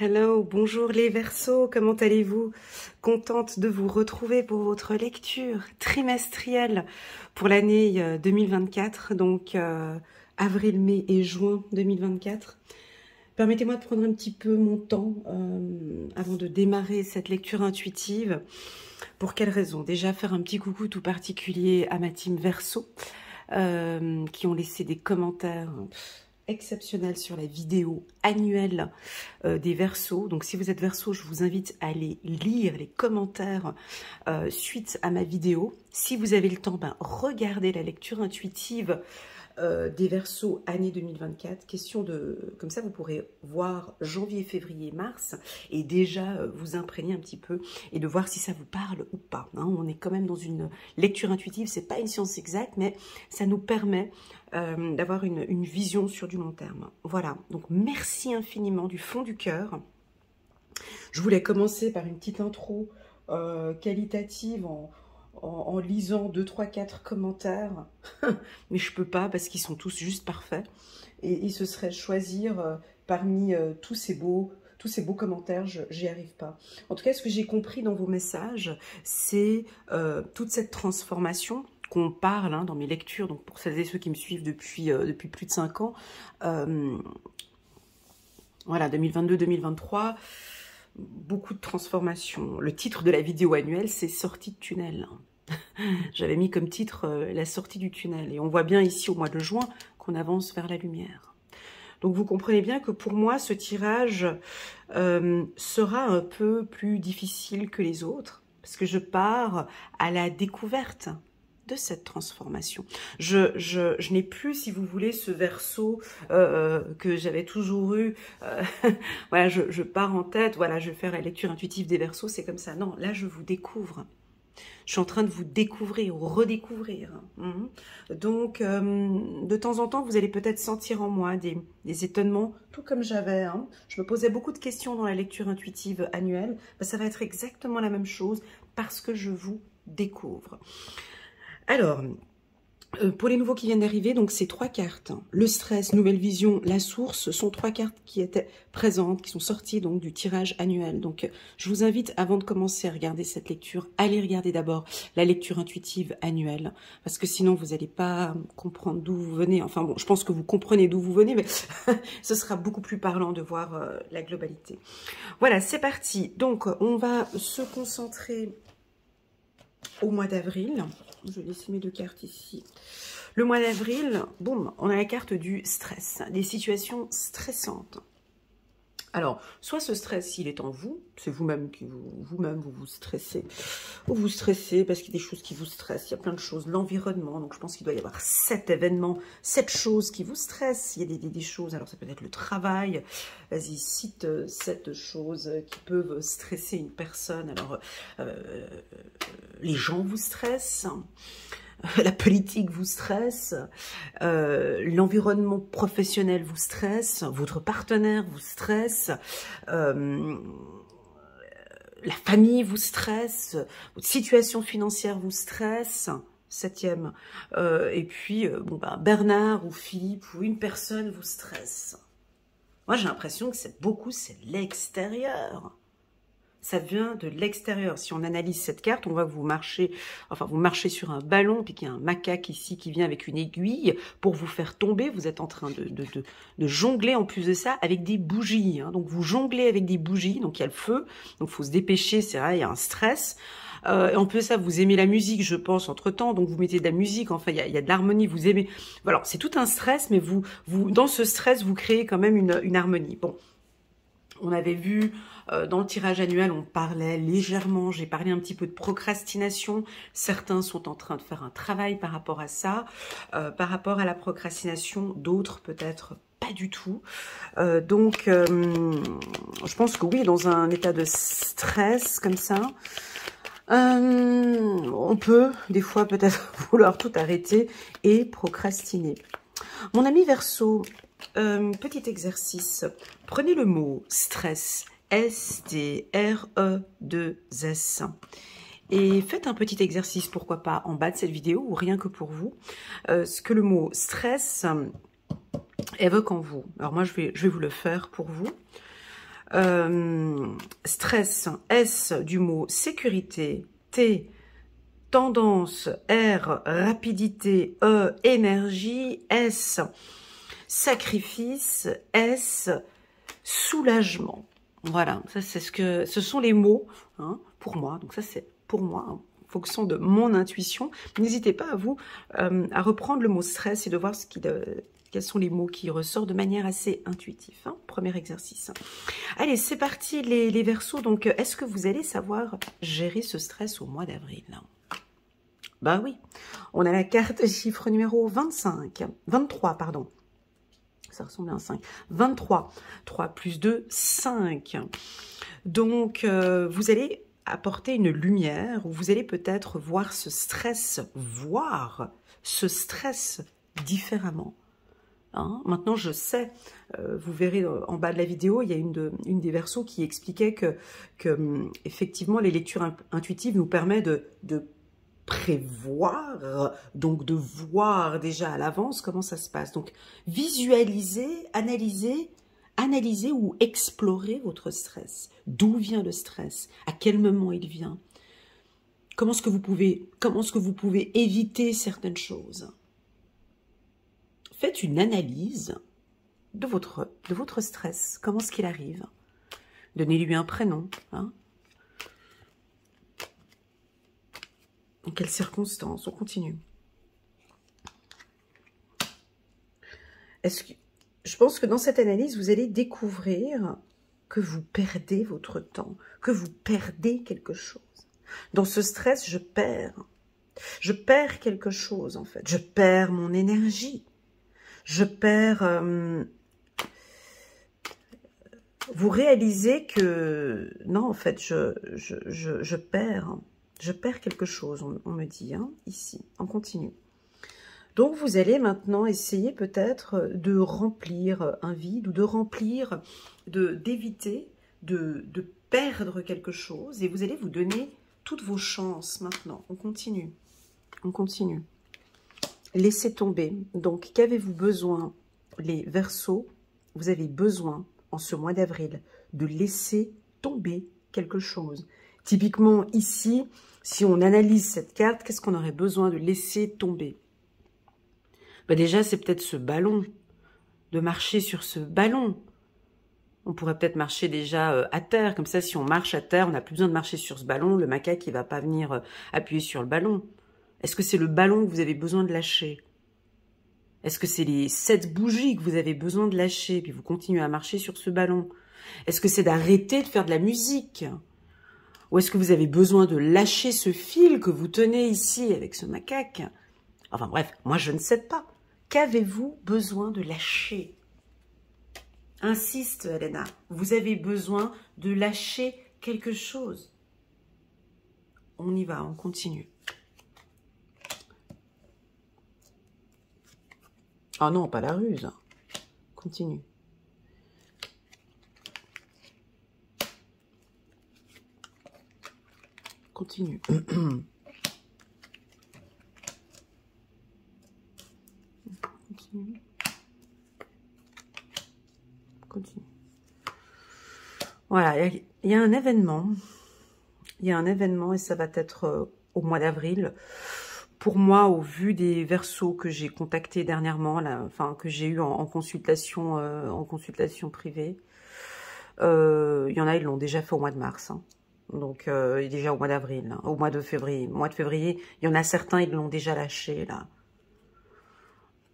Hello, bonjour les Verseaux, comment allez-vous? Contente de vous retrouver pour votre lecture trimestrielle pour l'année 2024, donc avril, mai et juin 2024. Permettez-moi de prendre un petit peu mon temps avant de démarrer cette lecture intuitive. Pour quelles raisons? Déjà faire un petit coucou tout particulier à ma team Verseau qui ont laissé des commentaires exceptionnel sur la vidéo annuelle des Verseaux. Donc si vous êtes Verseau, je vous invite à aller lire les commentaires suite à ma vidéo. Si vous avez le temps, regardez la lecture intuitive des Verseaux année 2024. Question de, comme ça vous pourrez voir janvier, février, mars et déjà vous imprégner un petit peu et de voir si ça vous parle ou pas. Hein. On est quand même dans une lecture intuitive, c'est pas une science exacte, mais ça nous permet d'avoir une vision sur du long terme. Voilà, donc merci infiniment du fond du cœur. Je voulais commencer par une petite intro qualitative en lisant 2, 3, 4 commentaires, mais je peux pas parce qu'ils sont tous juste parfaits. Et ce serait choisir parmi tous ces beaux commentaires, j'y arrive pas. En tout cas, ce que j'ai compris dans vos messages, c'est toute cette transformation qu'on parle dans mes lectures, donc pour celles et ceux qui me suivent depuis plus de 5 ans, voilà, 2022-2023, beaucoup de transformations. Le titre de la vidéo annuelle, c'est « Sortie de tunnel ». J'avais mis comme titre la sortie du tunnel. Et on voit bien ici au mois de juin qu'on avance vers la lumière. Donc vous comprenez bien que pour moi, ce tirage sera un peu plus difficile que les autres. Parce que je pars à la découverte de cette transformation. Je n'ai plus, si vous voulez, ce Verseau que j'avais toujours eu. Voilà, je pars en tête, voilà, je vais faire la lecture intuitive des Verseaux, c'est comme ça. Non, là, je vous découvre. Je suis en train de vous découvrir, redécouvrir. Donc, de temps en temps, vous allez peut-être sentir en moi des étonnements, tout comme j'avais. Je me posais beaucoup de questions dans la lecture intuitive annuelle. Ça va être exactement la même chose parce que je vous découvre. Alors, pour les nouveaux qui viennent d'arriver, donc c'est 3 cartes. Le stress, nouvelle vision, la source, ce sont 3 cartes qui étaient présentes, qui sont sorties donc du tirage annuel. Donc je vous invite, avant de commencer à regarder cette lecture, allez regarder d'abord la lecture intuitive annuelle, parce que sinon vous n'allez pas comprendre d'où vous venez. Enfin bon, je pense que vous comprenez d'où vous venez, mais ce sera beaucoup plus parlant de voir la globalité. Voilà, c'est parti. Donc on va se concentrer au mois d'avril. Je vais laisser mes 2 cartes ici. Le mois d'avril, boum, on a la carte du stress, des situations stressantes. Alors, soit ce stress, il est en vous, c'est vous-même qui vous stressez, ou vous stressez parce qu'il y a des choses qui vous stressent, il y a plein de choses, l'environnement, donc je pense qu'il doit y avoir 7 événements, 7 choses qui vous stressent, il y a des choses, alors ça peut être le travail, vas-y, cite 7 choses qui peuvent stresser une personne, alors les gens vous stressent, la politique vous stresse, l'environnement professionnel vous stresse, votre partenaire vous stresse, la famille vous stresse, votre situation financière vous stresse, 7e, et puis Bernard ou Philippe ou une personne vous stresse. Moi j'ai l'impression que c'est l'extérieur. Ça vient de l'extérieur. Si on analyse cette carte, on voit que vous marchez sur un ballon, puis qu'il y a un macaque ici qui vient avec une aiguille pour vous faire tomber. Vous êtes en train de jongler en plus de ça avec des bougies. Donc vous jonglez avec des bougies, donc il y a le feu, donc il faut se dépêcher, c'est vrai, il y a un stress. Et en plus de ça, vous aimez la musique, je pense, entre-temps, donc vous mettez de la musique, enfin il y a de l'harmonie, vous aimez. Voilà, c'est tout un stress, mais vous dans ce stress, vous créez quand même une harmonie. Bon, on avait vu dans le tirage annuel, on parlait légèrement, j'ai parlé un petit peu de procrastination. Certains sont en train de faire un travail par rapport à ça, par rapport à la procrastination, d'autres peut-être pas du tout. Donc, je pense que oui, dans un état de stress comme ça, on peut des fois peut-être vouloir tout arrêter et procrastiner. Mon ami Verseau, petit exercice. Prenez le mot stress, S-T-R-E-2-S. Et faites un petit exercice, pourquoi pas, en bas de cette vidéo, ou rien que pour vous, ce que le mot stress évoque en vous. Alors moi, je vais vous le faire pour vous. Stress, S du mot sécurité, T, tendance, R, rapidité, E, énergie, S, sacrifice, S, soulagement. Voilà, ça c'est ce sont les mots hein, pour moi. Donc ça c'est pour moi, hein, en fonction de mon intuition. N'hésitez pas à vous à reprendre le mot stress et de voir quels sont les mots qui ressortent de manière assez intuitive. Hein. Premier exercice. Allez, c'est parti les Verseaux. Donc, est-ce que vous allez savoir gérer ce stress au mois d'avril? Ben oui, on a la carte chiffre numéro 23, pardon. Ça ressemble à un 5. 23. 3 plus 2, 5. Donc, vous allez apporter une lumière où vous allez peut-être voir ce stress différemment. Hein, maintenant, je sais, vous verrez en bas de la vidéo, il y a une des Verseaux qui expliquait que effectivement, les lectures intuitives nous permettent de prévoir, donc de voir déjà à l'avance comment ça se passe. Donc, visualiser, analyser ou explorer votre stress. D'où vient le stress? À quel moment il vient? Comment est-ce que vous pouvez éviter certaines choses? Faites une analyse de votre stress. Comment est-ce qu'il arrive? Donnez-lui un prénom. Hein. Dans quelles circonstances? On continue. Je pense que dans cette analyse, vous allez découvrir que vous perdez votre temps, que vous perdez quelque chose. Dans ce stress, je perds quelque chose en fait. Je perds mon énergie. Je perds... vous réalisez que... Non, en fait, je perds quelque chose, on me dit, hein, ici. On continue. Donc, vous allez maintenant essayer peut-être de remplir un vide ou de remplir, d'éviter de perdre quelque chose. Et vous allez vous donner toutes vos chances maintenant. On continue. On continue. Laissez tomber. Donc, qu'avez-vous besoin, les Verseaux? Vous avez besoin, en ce mois d'avril, de laisser tomber quelque chose. Typiquement, ici, si on analyse cette carte, qu'est-ce qu'on aurait besoin de laisser tomber? Ben déjà, c'est peut-être ce ballon, de marcher sur ce ballon. On pourrait peut-être marcher déjà à terre. Comme ça, si on marche à terre, on n'a plus besoin de marcher sur ce ballon. Le macaque, il ne va pas venir appuyer sur le ballon. Est-ce que c'est le ballon que vous avez besoin de lâcher? Est-ce que c'est les 7 bougies que vous avez besoin de lâcher, puis vous continuez à marcher sur ce ballon? Est-ce que c'est d'arrêter de faire de la musique? Ou est-ce que vous avez besoin de lâcher ce fil que vous tenez ici avec ce macaque? Enfin bref, moi je ne sais pas. Qu'avez-vous besoin de lâcher? Insiste, Elena. Vous avez besoin de lâcher quelque chose. On y va, on continue. Oh non, pas la ruse. Continue. Continue. Continue. Continue. Voilà, il y a un événement. Il y a un événement et ça va être au mois d'avril. Pour moi, au vu des Verseaux que j'ai contactés dernièrement, enfin que j'ai eu en consultation privée, il y en a, ils l'ont déjà fait au mois de mars. Hein. Donc, déjà au mois d'avril, hein, au mois de février. Au mois de février, il y en a certains, ils l'ont déjà lâché, là.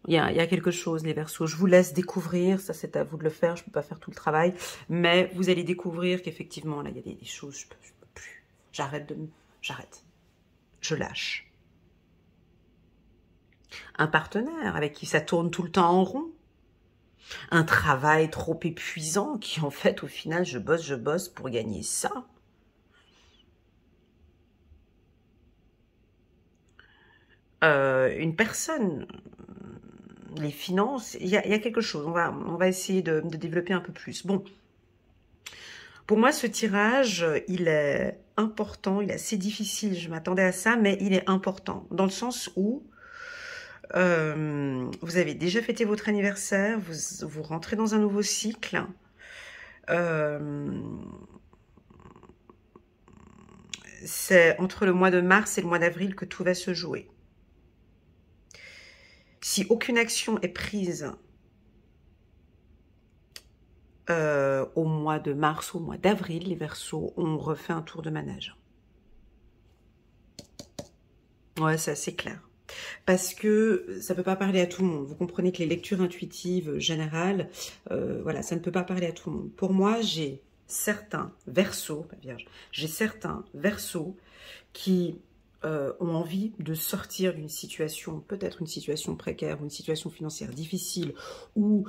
Il y a quelque chose, les Verseaux. Je vous laisse découvrir, ça c'est à vous de le faire, je ne peux pas faire tout le travail. Mais vous allez découvrir qu'effectivement, là, il y a des choses, je peux plus. J'arrête. Je lâche. Un partenaire avec qui ça tourne tout le temps en rond. Un travail trop épuisant qui, en fait, au final, je bosse pour gagner ça. Une personne, les finances, il y a quelque chose. On va essayer de développer un peu plus. Bon, pour moi, ce tirage, il est important, il est assez difficile. Je m'attendais à ça, mais il est important. Dans le sens où vous avez déjà fêté votre anniversaire, vous rentrez dans un nouveau cycle. C'est entre le mois de mars et le mois d'avril que tout va se jouer. Si aucune action est prise au mois de mars, au mois d'avril, les Verseaux, on refait un tour de manège. Ouais, c'est assez clair. Parce que ça ne peut pas parler à tout le monde. Vous comprenez que les lectures intuitives générales, voilà, ça ne peut pas parler à tout le monde. Pour moi, j'ai certains Verseaux, pas Vierge, j'ai certains Verseaux qui ont envie de sortir d'une situation, peut-être une situation précaire, une situation financière difficile, où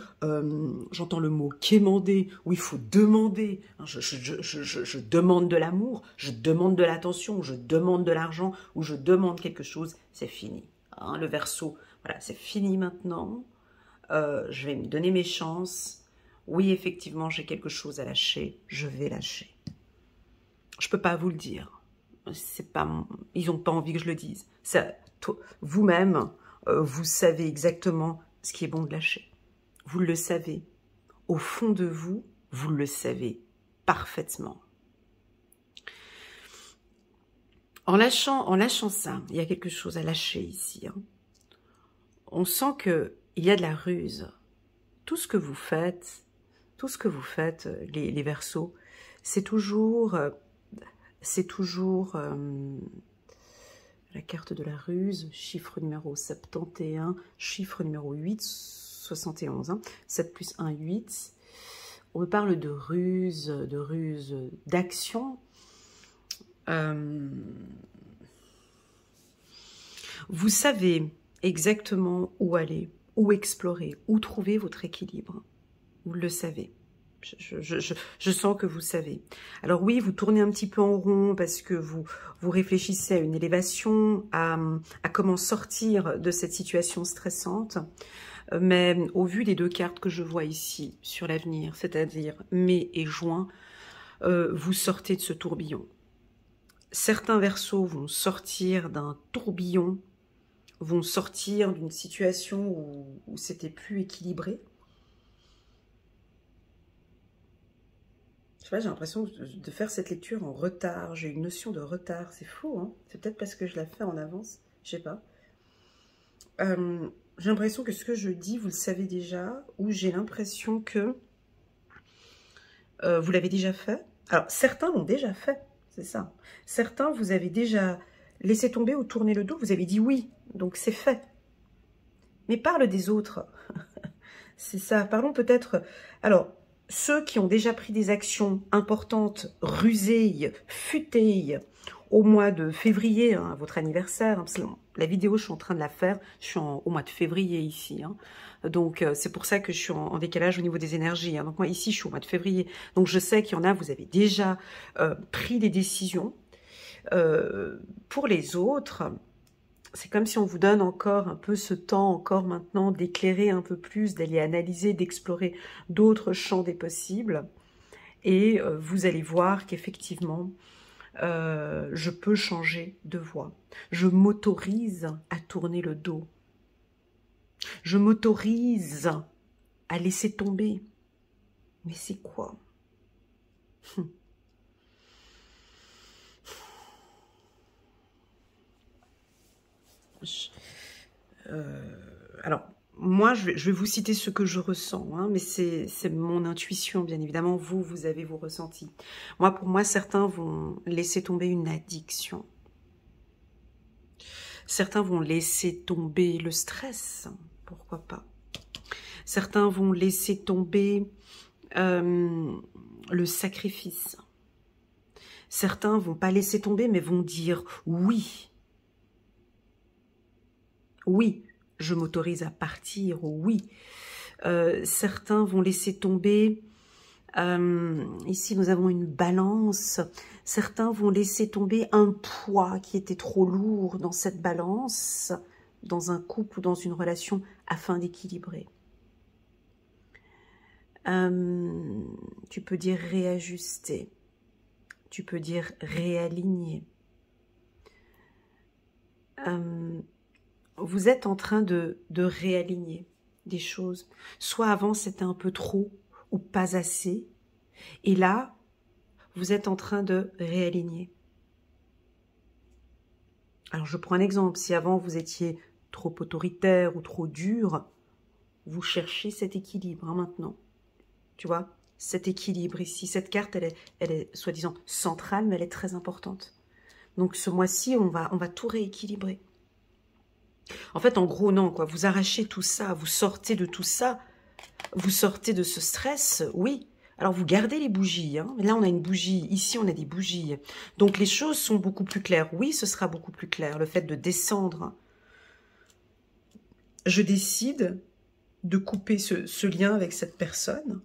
j'entends le mot quémander, où il faut demander. Je demande de l'amour, je demande de l'attention, je demande de l'argent, ou je demande quelque chose, c'est fini. Hein, le Verseau, voilà, c'est fini maintenant. Je vais me donner mes chances. Oui, effectivement, j'ai quelque chose à lâcher, je vais lâcher. Je ne peux pas vous le dire. C'est pas, ils n'ont pas envie que je le dise. Vous-même, vous savez exactement ce qui est bon de lâcher. Vous le savez. Au fond de vous, vous le savez parfaitement. En lâchant ça, il y a quelque chose à lâcher ici. Hein. On sent qu'il y a de la ruse. Tout ce que vous faites, les Verseaux, c'est toujours la carte de la ruse, chiffre numéro 71, chiffre numéro 8, 71. Hein, 7 plus 1, 8. On me parle de ruse, d'action. Vous savez exactement où aller, où explorer, où trouver votre équilibre. Vous le savez. Je sens que vous savez. Alors oui, vous tournez un petit peu en rond parce que vous réfléchissez à une élévation, à comment sortir de cette situation stressante. Mais au vu des deux cartes que je vois ici sur l'avenir, c'est-à-dire mai et juin, vous sortez de ce tourbillon. Certains Verseaux vont sortir d'un tourbillon, vont sortir d'une situation où c'était plus équilibré. Je sais pas, j'ai l'impression de faire cette lecture en retard. J'ai une notion de retard. C'est fou, hein? C'est peut-être parce que je la fais en avance. Je sais pas. J'ai l'impression que ce que je dis, vous le savez déjà. Ou j'ai l'impression que vous l'avez déjà fait. Alors, certains l'ont déjà fait. C'est ça. Certains, vous avez déjà laissé tomber ou tourné le dos. Vous avez dit oui. Donc, c'est fait. Mais parle des autres. C'est ça. Parlons peut-être... Alors... Ceux qui ont déjà pris des actions importantes, rusées, futées, au mois de février, hein, votre anniversaire, hein, parce que la vidéo, je suis en train de la faire, je suis au mois de février ici. Hein, donc, c'est pour ça que je suis en décalage au niveau des énergies. Hein, donc, moi, ici, je suis au mois de février. Donc, je sais qu'il y en a, vous avez déjà pris des décisions. Pour les autres... C'est comme si on vous donne encore un peu ce temps, encore maintenant, d'éclairer un peu plus, d'aller analyser, d'explorer d'autres champs des possibles. Et vous allez voir qu'effectivement, je peux changer de voie. Je m'autorise à tourner le dos. Je m'autorise à laisser tomber. Mais c'est quoi ? Alors, moi, je vais vous citer ce que je ressens, hein, mais c'est mon intuition, bien évidemment. Vous avez vos ressentis. Moi, pour moi, certains vont laisser tomber une addiction. Certains vont laisser tomber le stress, pourquoi pas. Certains vont laisser tomber le sacrifice. Certains vont pas laisser tomber, mais vont dire oui. Oui, je m'autorise à partir, oui. Certains vont laisser tomber, ici nous avons une balance, certains vont laisser tomber un poids qui était trop lourd dans cette balance, dans un couple ou dans une relation, afin d'équilibrer. Tu peux dire réajuster, tu peux dire réaligner. Vous êtes en train de réaligner des choses. Soit avant, c'était un peu trop ou pas assez. Et là, vous êtes en train de réaligner. Alors, je prends un exemple. Si avant, vous étiez trop autoritaire ou trop dur, vous cherchez cet équilibre maintenant. Tu vois, cet équilibre ici. Cette carte, elle est soi-disant centrale, mais elle est très importante. Donc, ce mois-ci, on va tout rééquilibrer. En fait, en gros, non, quoi. Vous arrachez tout ça, vous sortez de tout ça, vous sortez de ce stress, oui. Alors, vous gardez les bougies. Hein. Là, on a une bougie. Ici, on a des bougies. Donc, les choses sont beaucoup plus claires. Oui, ce sera beaucoup plus clair. Le fait de descendre. Je décide de couper ce lien avec cette personne.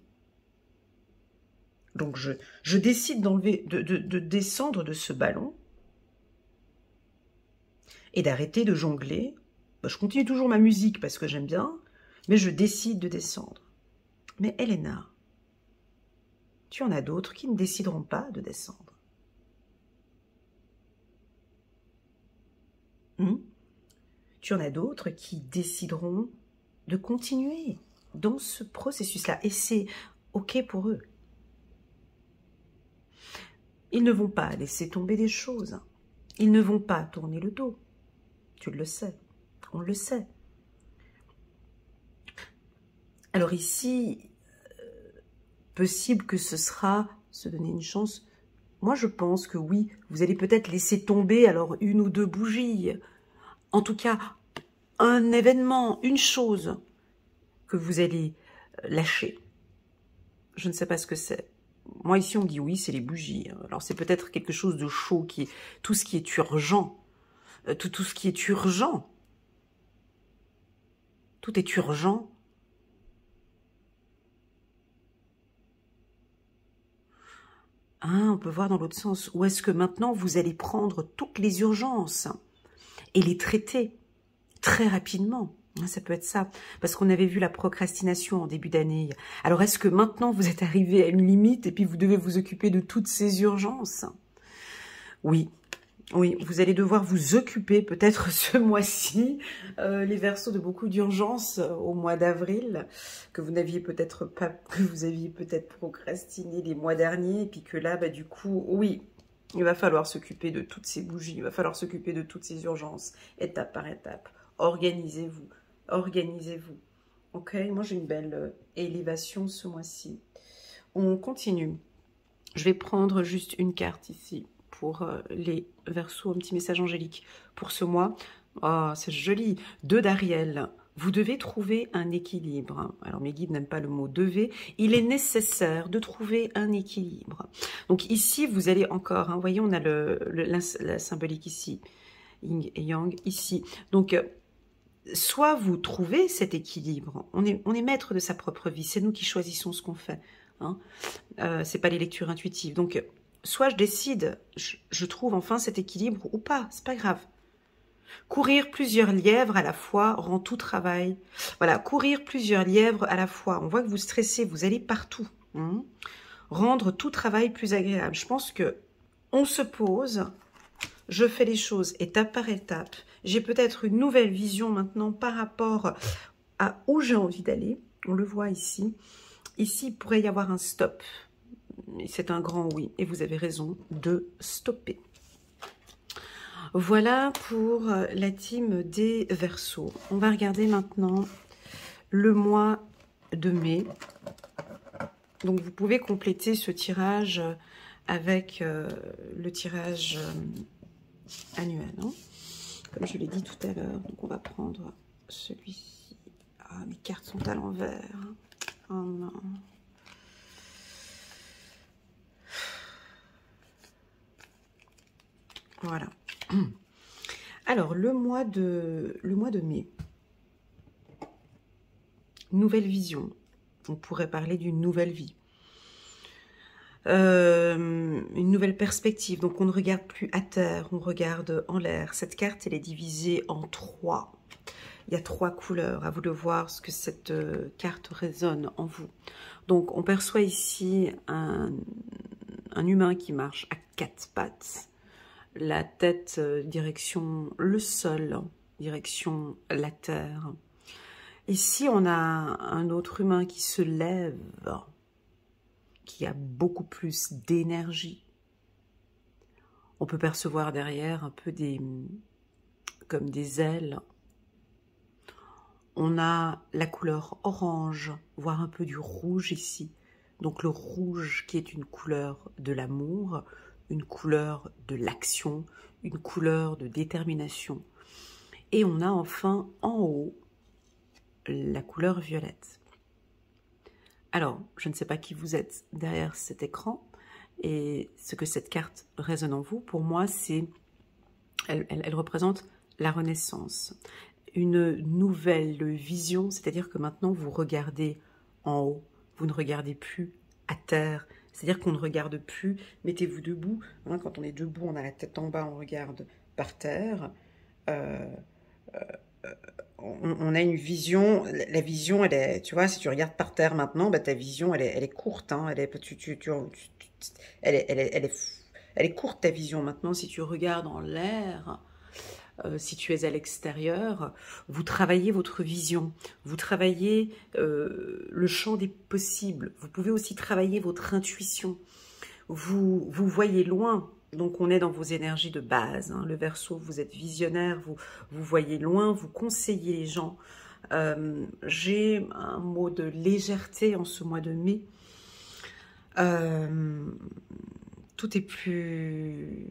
Donc, je décide d'enlever, de descendre de ce ballon et d'arrêter de jongler. Je continue toujours ma musique parce que j'aime bien, mais je décide de descendre. Mais Elena, tu en as d'autres qui ne décideront pas de descendre. Tu en as d'autres qui décideront de continuer dans ce processus-là. Et c'est OK pour eux. Ils ne vont pas laisser tomber des choses. Ils ne vont pas tourner le dos. Tu le sais. On le sait. Alors ici, possible que ce sera se donner une chance. Moi, je pense que oui, vous allez peut-être laisser tomber alors une ou deux bougies. En tout cas, un événement, une chose que vous allez lâcher. Je ne sais pas ce que c'est. Moi, ici, on dit oui, c'est les bougies. Alors, c'est peut-être quelque chose de chaud, qui est tout ce qui est urgent. Tout ce qui est urgent. Tout est urgent. On peut voir dans l'autre sens. Ou est-ce que maintenant, vous allez prendre toutes les urgences et les traiter très rapidement? Ça peut être ça, parce qu'on avait vu la procrastination en début d'année. Alors, est-ce que maintenant, vous êtes arrivé à une limite et puis vous devez vous occuper de toutes ces urgences? Oui, oui, vous allez devoir vous occuper peut-être ce mois-ci, les Verseaux, de beaucoup d'urgences au mois d'avril, que vous n'aviez peut-être pas, que vous aviez peut-être procrastiné les mois derniers, et puis que là, du coup, oui, il va falloir s'occuper de toutes ces bougies, il va falloir s'occuper de toutes ces urgences, étape par étape. Organisez-vous, organisez-vous. Ok, moi j'ai une belle élévation ce mois-ci. On continue. Je vais prendre juste une carte ici pour les Verseaux, un petit message angélique pour ce mois. Oh, c'est joli. 2 d'Ariel. Vous devez trouver un équilibre. Alors, mes guides n'aiment pas le mot « devez ». Il est nécessaire de trouver un équilibre. Donc, ici, vous allez encore... Vous voyez, on a la symbolique ici. Yin et Yang, ici. Donc, soit vous trouvez cet équilibre. On est maître de sa propre vie. C'est nous qui choisissons ce qu'on fait. Hein. C'est pas les lectures intuitives. Donc, soit je décide, je trouve enfin cet équilibre ou pas, c'est pas grave. Courir plusieurs lièvres à la fois rend tout travail. Voilà, courir plusieurs lièvres à la fois. On voit que vous stressez, vous allez partout. Hein. Rendre tout travail plus agréable. Je pense que on se pose, je fais les choses étape par étape. J'ai peut-être une nouvelle vision maintenant par rapport à où j'ai envie d'aller. On le voit ici. Ici, il pourrait y avoir un stop. C'est un grand oui. Et vous avez raison de stopper. Voilà pour la team des Verseaux. On va regarder maintenant le mois de mai. Donc, vous pouvez compléter ce tirage avec le tirage annuel. Hein, comme je l'ai dit tout à l'heure. Donc, on va prendre celui-ci. Ah, mes cartes sont à l'envers. Oh non. Voilà. Alors, le mois de mai. Nouvelle vision. On pourrait parler d'une nouvelle vie. Une nouvelle perspective. Donc, on ne regarde plus à terre, on regarde en l'air. Cette carte, elle est divisée en 3. Il y a 3 couleurs. À vous de voir ce que cette carte résonne en vous. Donc, on perçoit ici un humain qui marche à 4 pattes. La tête direction le sol, direction la terre. Ici, on a un autre humain qui se lève, qui a beaucoup plus d'énergie. On peut percevoir derrière un peu comme des ailes. On a la couleur orange, voire un peu du rouge ici. Donc le rouge qui est une couleur de l'amour, une couleur de l'action, une couleur de détermination. Et on a enfin en haut la couleur violette. Alors, je ne sais pas qui vous êtes derrière cet écran et ce que cette carte résonne en vous. Pour moi, elle représente la renaissance, une nouvelle vision, c'est-à-dire que maintenant vous regardez en haut, vous ne regardez plus à terre, c'est-à-dire qu'on ne regarde plus, mettez-vous debout, hein, quand on est debout, on a la tête en bas, on regarde par terre, on a une vision, la vision, elle est, tu vois, si tu regardes par terre maintenant, bah, ta vision, elle est courte, hein, elle est courte ta vision. Maintenant, si tu regardes en l'air, si tu es à l'extérieur, vous travaillez votre vision, vous travaillez le champ des possibles, vous pouvez aussi travailler votre intuition, vous voyez loin. Donc on est dans vos énergies de base, hein. Le Verseau, vous êtes visionnaire, vous voyez loin, vous conseillez les gens. J'ai un mot de légèreté en ce mois de mai. Tout est plus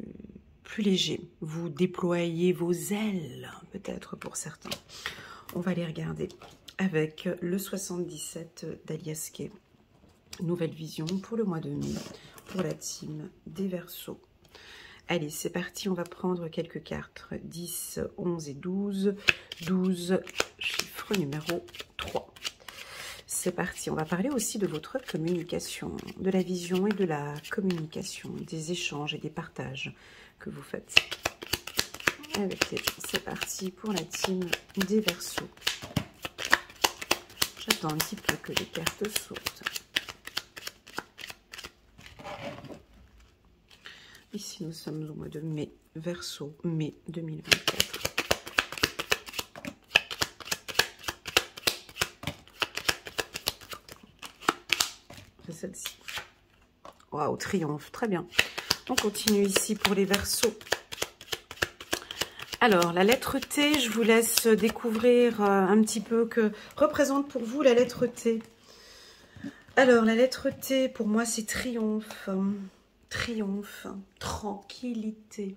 léger. Vous déployez vos ailes, peut-être pour certains. On va les regarder avec le 77 d'Alias Kay. Nouvelle vision pour le mois de mai, pour la team des Verseaux. Allez, c'est parti, on va prendre quelques cartes. 10, 11 et 12. 12, chiffre numéro 3. C'est parti, on va parler aussi de votre communication, de la vision et de la communication, des échanges et des partages que vous faites avec les gens. C'est parti pour la team des Verseaux. J'attends un petit peu que les cartes sautent. Ici, nous sommes au mois de mai, Verseau, mai 2024. C'est celle-ci. Waouh, triomphe, très bien. On continue ici pour les Verseaux. Alors, la lettre T, je vous laisse découvrir un petit peu que représente pour vous la lettre T. Alors, la lettre T, pour moi, c'est triomphe. Triomphe, tranquillité.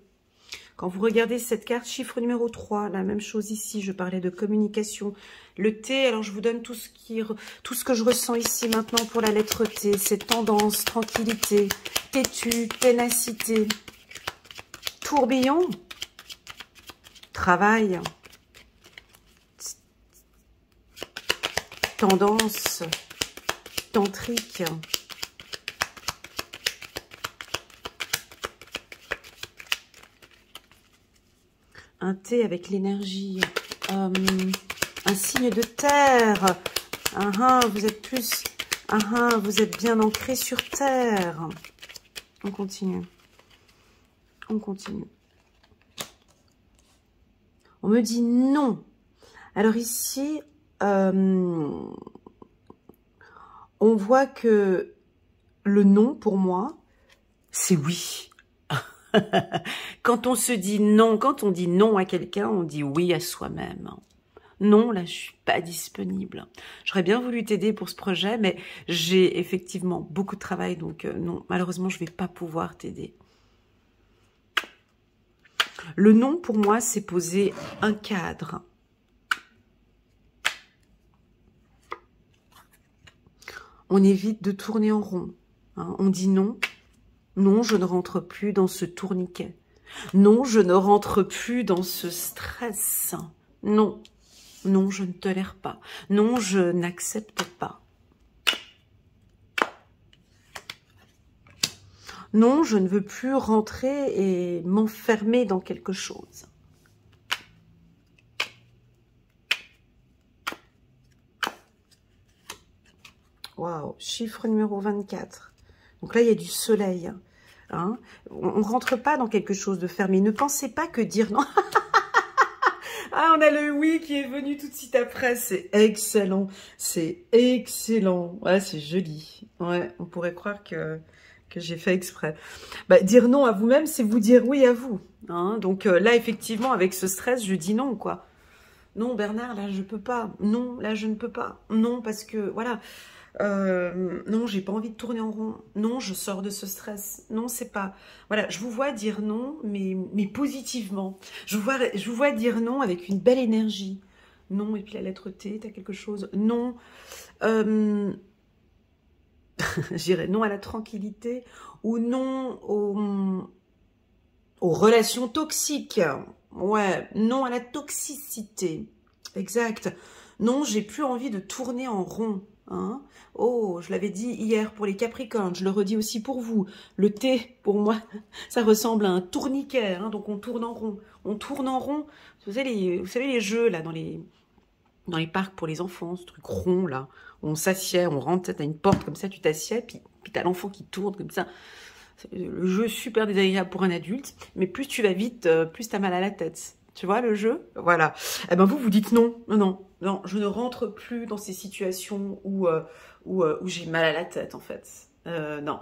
Quand vous regardez cette carte, chiffre numéro 3, la même chose ici, je parlais de communication. Le T, alors je vous donne tout ce que je ressens ici maintenant pour la lettre T. C'est tendance, tranquillité, têtu, ténacité, tourbillon, travail, tendance, tantrique. Un T avec l'énergie, un signe de terre, vous êtes plus, vous êtes bien ancré sur terre. On continue, on continue. On me dit non. Alors ici, on voit que le non pour moi, c'est oui. Quand on se dit non, quand on dit non à quelqu'un, on dit oui à soi-même. Non, là, je suis pas disponible. J'aurais bien voulu t'aider pour ce projet, mais j'ai effectivement beaucoup de travail, donc non, malheureusement, je vais pas pouvoir t'aider. Le non, pour moi, c'est poser un cadre. On évite de tourner en rond. Hein. On dit non. Non, je ne rentre plus dans ce tourniquet. Non, je ne rentre plus dans ce stress. Non, non, je ne tolère pas. Non, je n'accepte pas. Non, je ne veux plus rentrer et m'enfermer dans quelque chose. Waouh, chiffre numéro 24. Donc là, il y a du soleil. Hein. On ne rentre pas dans quelque chose de fermé. Ne pensez pas que dire non... Ah, on a le oui qui est venu tout de suite après. C'est excellent. C'est excellent. Ouais, c'est joli. Ouais, on pourrait croire que j'ai fait exprès. Bah, dire non à vous-même, c'est vous dire oui à vous. Hein. Donc là, effectivement, avec ce stress, je dis non, quoi. Non, Bernard, là, je peux pas. Non, là, je ne peux pas. Non, parce que, voilà. Non, j'ai pas envie de tourner en rond. Non, je sors de ce stress. Non, c'est pas... Voilà, je vous vois dire non, mais positivement. Je vous vois dire non avec une belle énergie. Non, et puis la lettre T, t'as quelque chose. Non. J'irais non à la tranquillité ou non aux relations toxiques. Ouais, non à la toxicité. Exact. Non, j'ai plus envie de tourner en rond. Hein. Oh, je l'avais dit hier pour les Capricornes, je le redis aussi pour vous. Le thé, pour moi, ça ressemble à un tourniquet, hein, donc on tourne en rond. On tourne en rond. Vous savez les jeux là dans les parcs pour les enfants, ce truc rond là, où on s'assied, on rentre, t'as une porte comme ça, tu t'assieds, puis t'as l'enfant qui tourne comme ça. Le jeu est super désagréable pour un adulte, mais plus tu vas vite, plus t'as mal à la tête. Tu vois le jeu? Voilà. Eh ben vous dites non, non, je ne rentre plus dans ces situations où j'ai mal à la tête en fait. Non,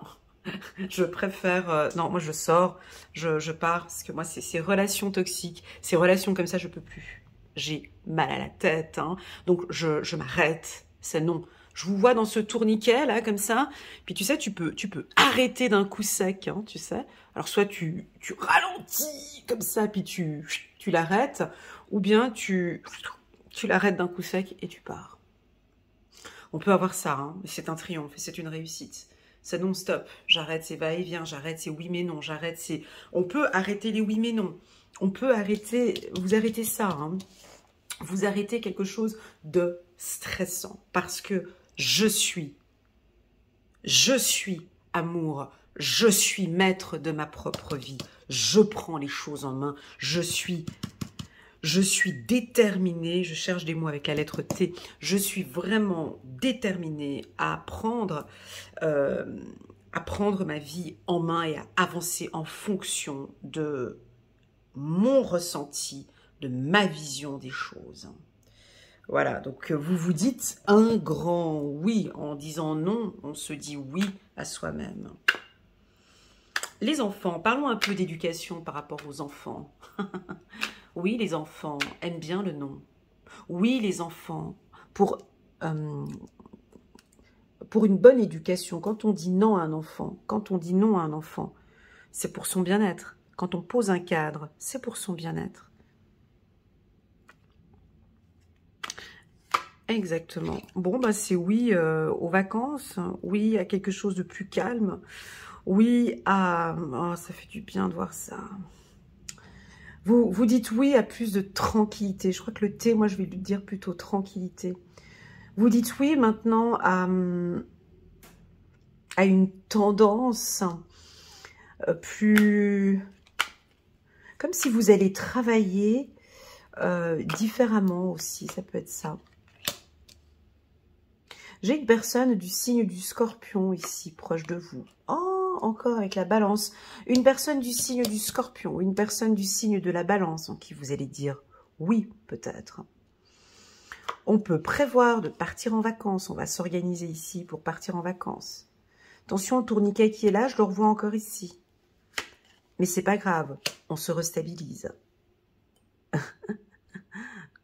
je préfère... non, moi je sors, je pars, parce que moi c'est ces relations toxiques, ces relations comme ça je peux plus. J'ai mal à la tête, hein. Donc je m'arrête, c'est non. Je vous vois dans ce tourniquet, là, comme ça. Puis, tu sais, tu peux arrêter d'un coup sec, hein, tu sais. Alors, soit tu ralentis, comme ça, puis tu l'arrêtes. Ou bien, tu l'arrêtes d'un coup sec et tu pars. On peut avoir ça, hein, mais c'est un triomphe et c'est une réussite. C'est non-stop. J'arrête, c'est va-et-vient. J'arrête, c'est oui mais non. J'arrête, c'est... On peut arrêter les oui mais non. On peut arrêter... Vous arrêtez ça, hein. Vous arrêtez quelque chose de stressant. Parce que je suis amour, je suis maître de ma propre vie, je prends les choses en main, je suis déterminée, je cherche des mots avec la lettre T, je suis vraiment déterminée à prendre ma vie en main et à avancer en fonction de mon ressenti, de ma vision des choses. Voilà, donc vous vous dites un grand oui. En disant non, on se dit oui à soi-même. Les enfants, parlons un peu d'éducation par rapport aux enfants. Oui, les enfants aiment bien le non. Oui, les enfants, pour une bonne éducation, quand on dit non à un enfant, c'est pour son bien-être. Quand on pose un cadre, c'est pour son bien-être. Exactement. Bon, bah c'est oui aux vacances, oui à quelque chose de plus calme, oui à... Oh, ça fait du bien de voir ça. Vous dites oui à plus de tranquillité. Je crois que le thé, moi je vais lui dire plutôt tranquillité. Vous dites oui maintenant à une tendance plus... Comme si vous allez travailler différemment aussi, ça peut être ça. J'ai une personne du signe du Scorpion ici, proche de vous. Oh, encore avec la balance. Une personne du signe du Scorpion, une personne du signe de la balance, en qui vous allez dire oui, peut-être. On peut prévoir de partir en vacances. On va s'organiser ici pour partir en vacances. Attention, le tourniquet qui est là, je le revois encore ici. Mais c'est pas grave, on se restabilise.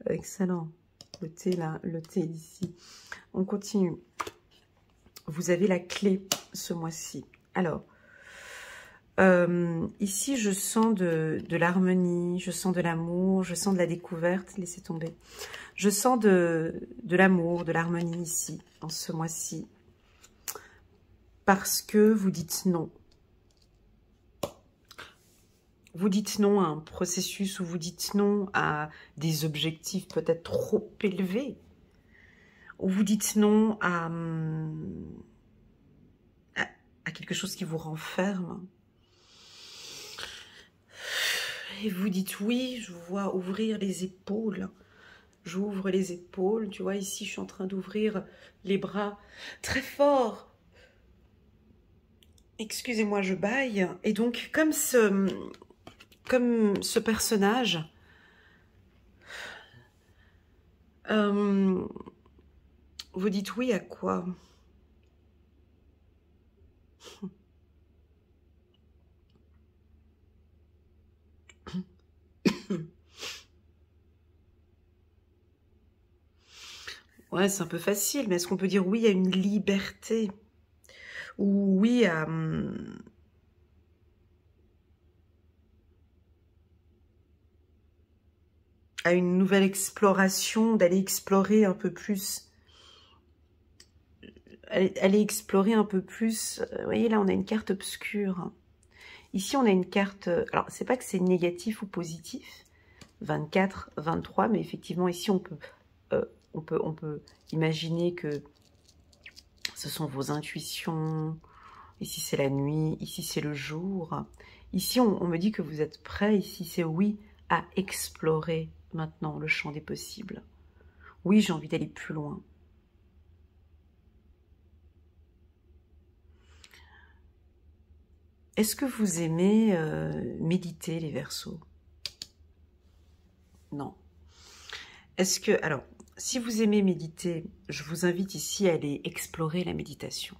Excellent. Le thé là, le thé ici. On continue. Vous avez la clé ce mois-ci. Alors, ici, je sens de l'harmonie, je sens de l'amour, je sens de la découverte. Laissez tomber. Je sens de l'amour, de l'harmonie ici, en ce mois-ci. Parce que vous dites non. Vous dites non à un processus ou vous dites non à des objectifs peut-être trop élevés. Ou vous dites non à quelque chose qui vous renferme. Et vous dites oui, je vous vois ouvrir les épaules. J'ouvre les épaules, tu vois, ici je suis en train d'ouvrir les bras très fort. Excusez-moi, je bâille. Et donc, comme ce personnage, Vous dites oui à quoi? Ouais, c'est un peu facile, mais est-ce qu'on peut dire oui à une liberté? Ou oui à une nouvelle exploration, d'aller explorer un peu plus, aller explorer un peu plus. Vous voyez, là, on a une carte obscure. Ici, on a une carte... Alors, c'est pas que c'est négatif ou positif, 24, 23, mais effectivement, ici, on peut imaginer que ce sont vos intuitions. Ici, c'est la nuit. Ici, c'est le jour. Ici, on me dit que vous êtes prêt. Ici, c'est oui à explorer maintenant le champ des possibles. Oui, j'ai envie d'aller plus loin. Est-ce que vous aimez méditer, les Verseaux? Non. Est-ce que... Alors, si vous aimez méditer, je vous invite ici à aller explorer la méditation.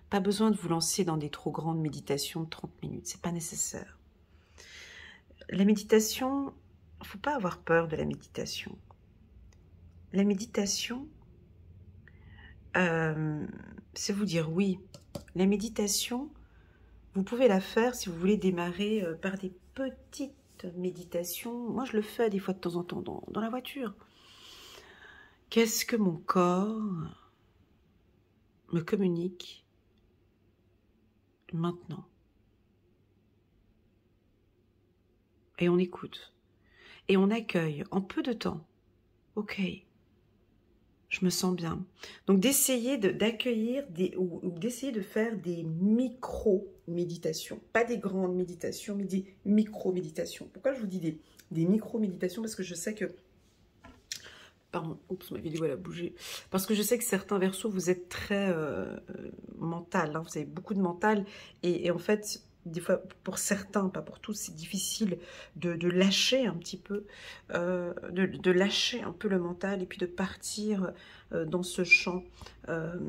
Pas besoin de vous lancer dans des trop grandes méditations de 30 minutes, c'est pas nécessaire. La méditation, il ne faut pas avoir peur de la méditation. La méditation, c'est vous dire oui. La méditation, vous pouvez la faire si vous voulez démarrer par des petites méditations. Moi, je le fais des fois de temps en temps dans la voiture. Qu'est-ce que mon corps me communique maintenant? Et on écoute. Et on accueille en peu de temps. Ok, je me sens bien. Donc d'essayer d'accueillir ou d'essayer de faire des micro-méditations. Pas des grandes méditations, mais des micro-méditations. Pourquoi je vous dis des micro-méditations? Parce que je sais que... Pardon, oups, ma vidéo elle a bougé. Parce que je sais que certains Verseaux, vous êtes très mental. Hein, vous avez beaucoup de mental. Et en fait, des fois, pour certains, pas pour tous, c'est difficile de lâcher un petit peu, de lâcher un peu le mental et puis de partir dans ce champ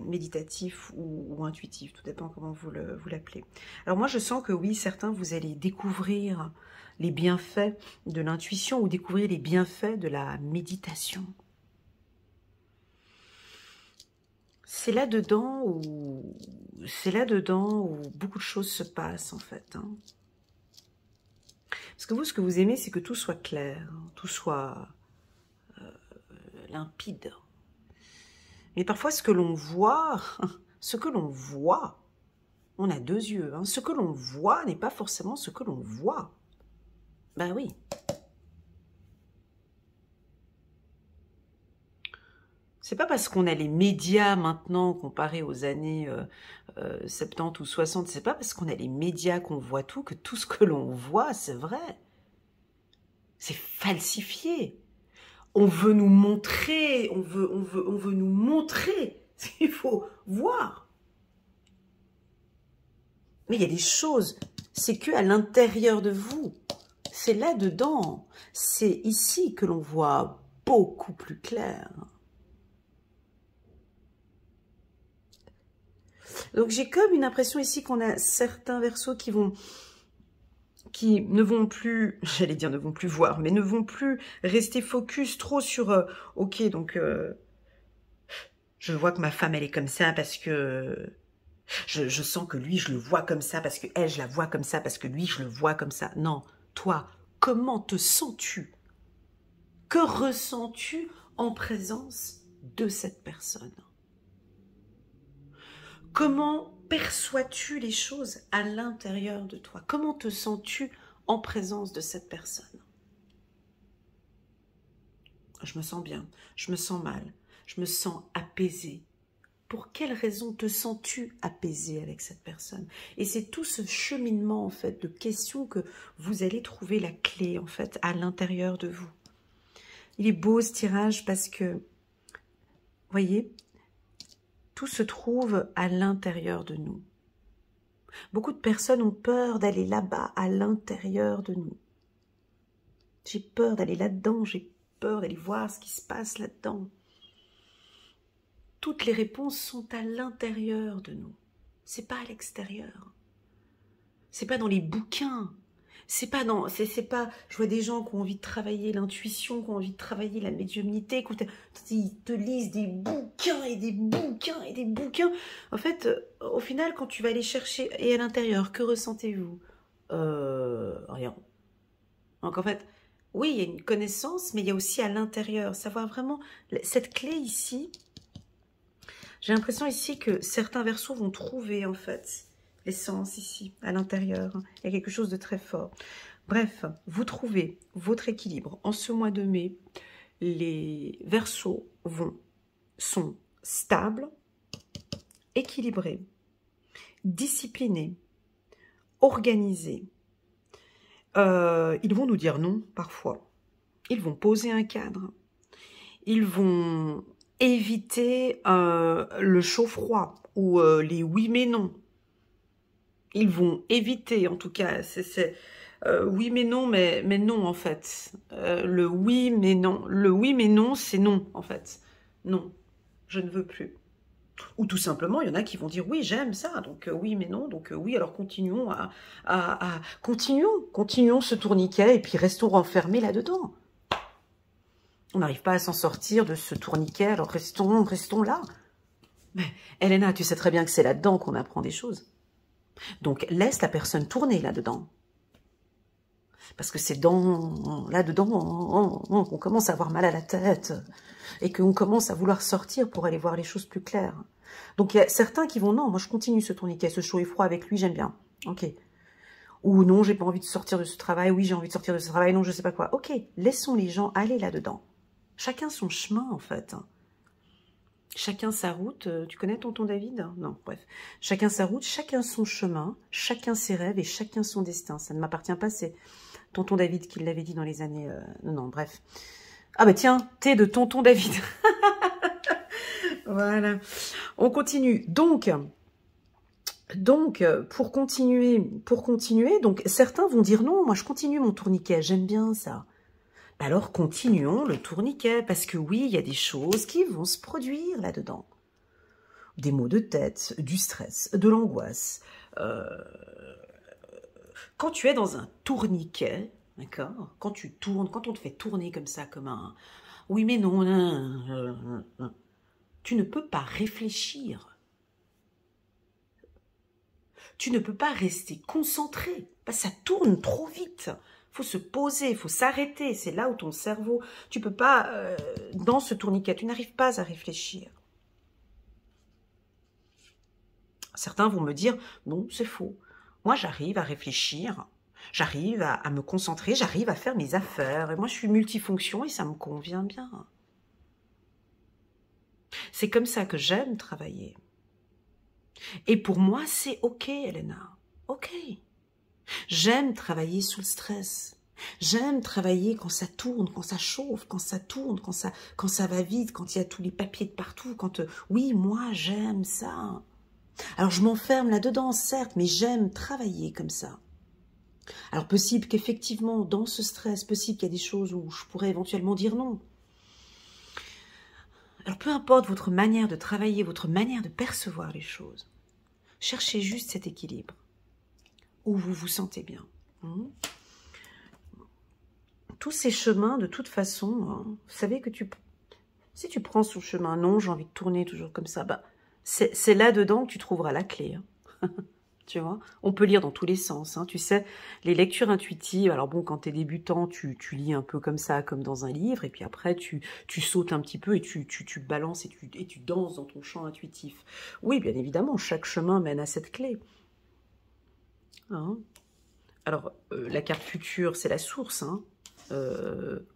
méditatif ou intuitif. Tout dépend comment vous l'appelez. Alors moi, je sens que oui, certains, vous allez découvrir les bienfaits de l'intuition ou découvrir les bienfaits de la méditation. C'est là-dedans où beaucoup de choses se passent, en fait. Hein. Parce que vous, ce que vous aimez, c'est que tout soit clair, tout soit limpide. Mais parfois, ce que l'on voit, on a deux yeux. Hein. Ce que l'on voit n'est pas forcément ce que l'on voit. Ben oui. C'est pas parce qu'on a les médias maintenant, comparé aux années 70 ou 60, c'est pas parce qu'on a les médias qu'on voit tout, que tout ce que l'on voit, c'est vrai. C'est falsifié. On veut nous montrer, on veut nous montrer ce qu'il faut voir. Mais il y a des choses, c'est que à l'intérieur de vous. C'est là-dedans. C'est ici que l'on voit beaucoup plus clair. Donc j'ai comme une impression ici qu'on a certains Verseaux qui ne vont plus, j'allais dire ne vont plus voir, mais ne vont plus rester focus trop sur, ok, donc je vois que ma femme elle est comme ça parce que je sens que lui je le vois comme ça parce que elle je la vois comme ça parce que lui je le vois comme ça. Non, toi, comment te sens-tu? Que ressens-tu en présence de cette personne? Comment perçois-tu les choses à l'intérieur de toi? Comment te sens-tu en présence de cette personne? Je me sens bien, je me sens mal, je me sens apaisée. Pour quelle raison te sens-tu apaisée avec cette personne? Et c'est tout ce cheminement en fait de questions que vous allez trouver la clé en fait à l'intérieur de vous. Il est beau ce tirage parce que, voyez, tout se trouve à l'intérieur de nous. Beaucoup de personnes ont peur d'aller là-bas, à l'intérieur de nous. J'ai peur d'aller là-dedans, j'ai peur d'aller voir ce qui se passe là-dedans. Toutes les réponses sont à l'intérieur de nous. C'est pas à l'extérieur. C'est pas dans les bouquins. C'est pas, je vois des gens qui ont envie de travailler l'intuition, qui ont envie de travailler la médiumnité, ils te lisent des bouquins et des bouquins et des bouquins. En fait, au final, quand tu vas aller chercher, et à l'intérieur, que ressentez-vous? Rien. Donc en fait, oui, il y a une connaissance, mais il y a aussi à l'intérieur, savoir vraiment, cette clé ici, j'ai l'impression ici que certains Verseaux vont trouver en fait, l'essence ici, à l'intérieur. Il y a quelque chose de très fort. Bref, vous trouvez votre équilibre. En ce mois de mai, les Verseaux sont stables, équilibrés, disciplinés, organisés. Ils vont nous dire non, parfois. Ils vont poser un cadre. Ils vont éviter le chaud-froid ou les oui mais non. Ils vont éviter, en tout cas, oui mais non, mais non en fait. Le oui mais non, c'est non en fait. Non, je ne veux plus. Ou tout simplement, il y en a qui vont dire oui, j'aime ça, donc oui mais non, donc oui, alors continuons continuons ce tourniquet et puis restons renfermés là-dedans. On n'arrive pas à s'en sortir de ce tourniquet, alors restons là. Mais Elena, tu sais très bien que c'est là-dedans qu'on apprend des choses. Donc, laisse la personne tourner là-dedans. Parce que c'est là-dedans qu'on commence à avoir mal à la tête et qu'on commence à vouloir sortir pour aller voir les choses plus claires. Donc, il y a certains qui vont, non, moi je continue ce tourniquet, ce chaud et froid avec lui, j'aime bien. Ok. Ou non, j'ai pas envie de sortir de ce travail, oui, j'ai envie de sortir de ce travail, non, je sais pas quoi. Ok, laissons les gens aller là-dedans. Chacun son chemin, en fait. Chacun sa route. Tu connais tonton David? Non, bref. Chacun sa route, chacun son chemin, chacun ses rêves et chacun son destin. Ça ne m'appartient pas, c'est tonton David qui l'avait dit dans les années... Non, bref. Ah bah tiens, thé de tonton David. Voilà. On continue. Donc, pour continuer, donc certains vont dire non, moi je continue mon tourniquet, j'aime bien ça. Alors, continuons le tourniquet, parce que oui, il y a des choses qui vont se produire là-dedans. Des maux de tête, du stress, de l'angoisse. Quand tu es dans un tourniquet, d'accord, quand tu tournes, quand on te fait tourner comme ça, comme un... Oui, mais non, tu ne peux pas réfléchir. Tu ne peux pas rester concentré, parce que ça tourne trop vite. Il faut se poser, il faut s'arrêter. C'est là où ton cerveau... Tu peux pas, dans ce tourniquet, tu n'arrives pas à réfléchir. Certains vont me dire, non, c'est faux. Moi, j'arrive à réfléchir, j'arrive à me concentrer, j'arrive à faire mes affaires. Et moi, je suis multifonction et ça me convient bien. C'est comme ça que j'aime travailler. Et pour moi, c'est OK, Elena. OK. J'aime travailler sous le stress. J'aime travailler quand ça tourne, quand ça chauffe, quand ça tourne, quand ça va vite, quand il y a tous les papiers de partout. Oui, moi, j'aime ça. Alors, je m'enferme là-dedans, certes, mais j'aime travailler comme ça. Alors, possible qu'effectivement, dans ce stress, possible qu'il y a des choses où je pourrais éventuellement dire non. Alors, peu importe votre manière de travailler, votre manière de percevoir les choses, cherchez juste cet équilibre où vous vous sentez bien. Tous ces chemins, de toute façon, vous savez que si tu prends ce chemin, non, j'ai envie de tourner toujours comme ça, bah, c'est là-dedans que tu trouveras la clé. Tu vois, on peut lire dans tous les sens. Tu sais, les lectures intuitives, alors bon, quand tu es débutant, tu lis un peu comme ça, comme dans un livre, et puis après, tu sautes un petit peu et tu balances et tu danses dans ton champ intuitif. Oui, bien évidemment, chaque chemin mène à cette clé. Alors, la carte future, c'est la source.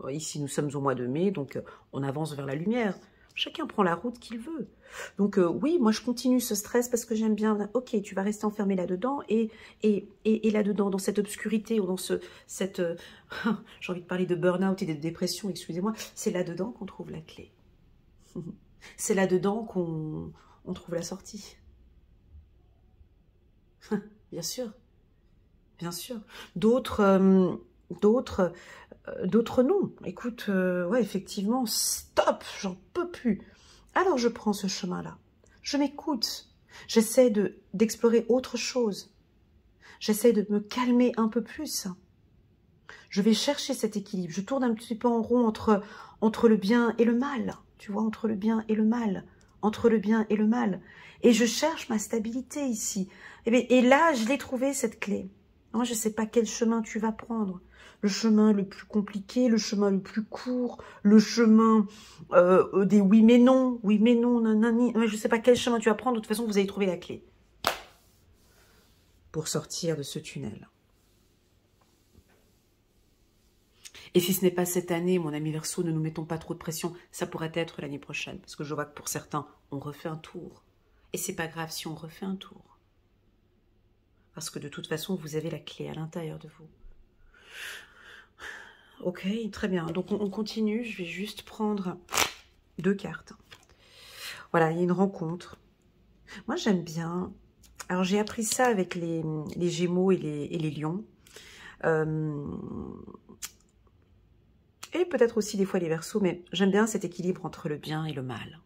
Ici, nous sommes au mois de mai, donc on avance vers la lumière. Chacun prend la route qu'il veut. Donc oui, moi je continue ce stress parce que j'aime bien. Ok, tu vas rester enfermé là-dedans et là-dedans, dans cette obscurité ou dans cette... j'ai envie de parler de burn-out et de dépression, excusez-moi. C'est là-dedans qu'on trouve la clé. C'est là-dedans qu'on trouve la sortie. Bien sûr. Bien sûr. D'autres d'autres non. Écoute, ouais, effectivement, stop, j'en peux plus. Alors je prends ce chemin-là. Je m'écoute. J'essaie d'explorer autre chose. J'essaie de me calmer un peu plus. Je vais chercher cet équilibre. Je tourne un petit peu en rond entre le bien et le mal. Tu vois, entre le bien et le mal. Entre le bien et le mal. Et je cherche ma stabilité ici. Et là, je l'ai trouvé, cette clé. Moi, je ne sais pas quel chemin tu vas prendre. Le chemin le plus compliqué, le chemin le plus court, le chemin des oui mais non, nanani. Je ne sais pas quel chemin tu vas prendre. De toute façon, vous allez trouver la clé pour sortir de ce tunnel. Et si ce n'est pas cette année, mon ami Verseau, ne nous mettons pas trop de pression, ça pourrait être l'année prochaine. Parce que je vois que pour certains, on refait un tour. Et c'est pas grave si on refait un tour. Parce que de toute façon, vous avez la clé à l'intérieur de vous. Ok, très bien. Donc on continue. Je vais juste prendre 2 cartes. Voilà, il y a une rencontre. Moi, j'aime bien. Alors, j'ai appris ça avec les Gémeaux et les Lions. Et peut-être aussi des fois les Verseaux, mais j'aime bien cet équilibre entre le bien et le mal.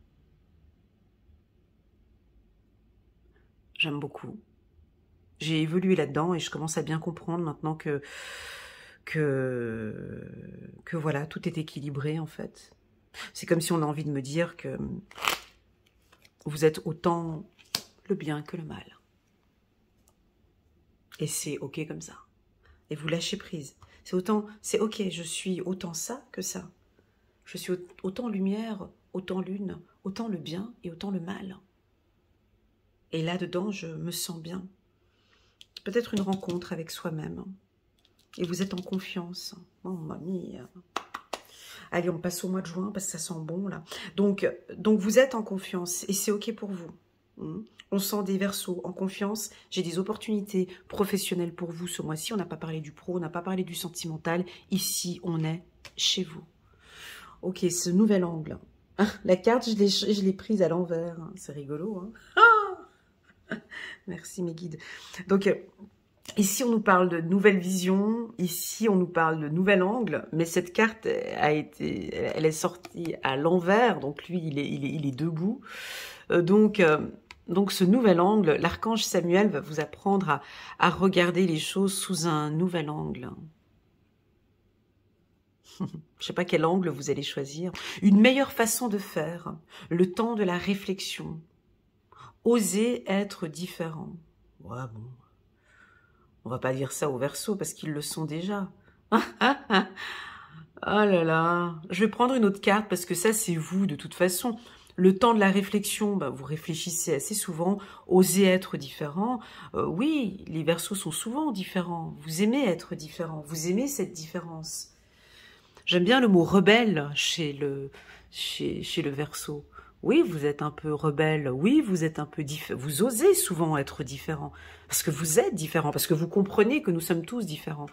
J'aime beaucoup. J'ai évolué là-dedans et je commence à bien comprendre maintenant que voilà, tout est équilibré en fait. C'est comme si on a envie de me dire que vous êtes autant le bien que le mal. Et c'est ok comme ça. Et vous lâchez prise. C'est ok, je suis autant ça que ça. Je suis autant lumière, autant lune, autant le bien et autant le mal. Et là-dedans, je me sens bien. Peut-être une rencontre avec soi-même. Et vous êt en confiance. Oh, mamie. Allez, on passe au mois de juin parce que ça sent bon, là. Donc vous êtes en confiance et c'est ok pour vous. On sent des Verseaux en confiance. J'ai des opportunités professionnelles pour vous ce mois-ci. On n'a pas parlé du pro, on n'a pas parlé du sentimental. Ici, on est chez vous. Ok, ce nouvel angle. La carte, je l'ai prise à l'envers. C'est rigolo, hein. Merci mes guides. Donc, ici, on nous parle de nouvelle vision. Ici, on nous parle de nouvel angle. Mais cette carte elle est sortie à l'envers. Donc, lui, il est debout. Donc, ce nouvel angle, l'archange Samuel va vous apprendre à regarder les choses sous un nouvel angle. Je ne sais pas quel angle vous allez choisir. Une meilleure façon de faire. Le temps de la réflexion. Oser être différent. Ouais, bon. On va pas dire ça aux Verseaux parce qu'ils le sont déjà. Oh là là. Je vais prendre une autre carte parce que ça, c'est vous de toute façon. Le temps de la réflexion, bah, vous réfléchissez assez souvent. Osez être différent. Oui, les Verseaux sont souvent différents. Vous aimez être différent. Vous aimez cette différence. J'aime bien le mot rebelle chez le Verseau. Oui, vous êtes un peu rebelle. Oui, vous êtes un peu différent. Vous osez souvent être différent. Parce que vous êtes différent. Parce que vous comprenez que nous sommes tous différents.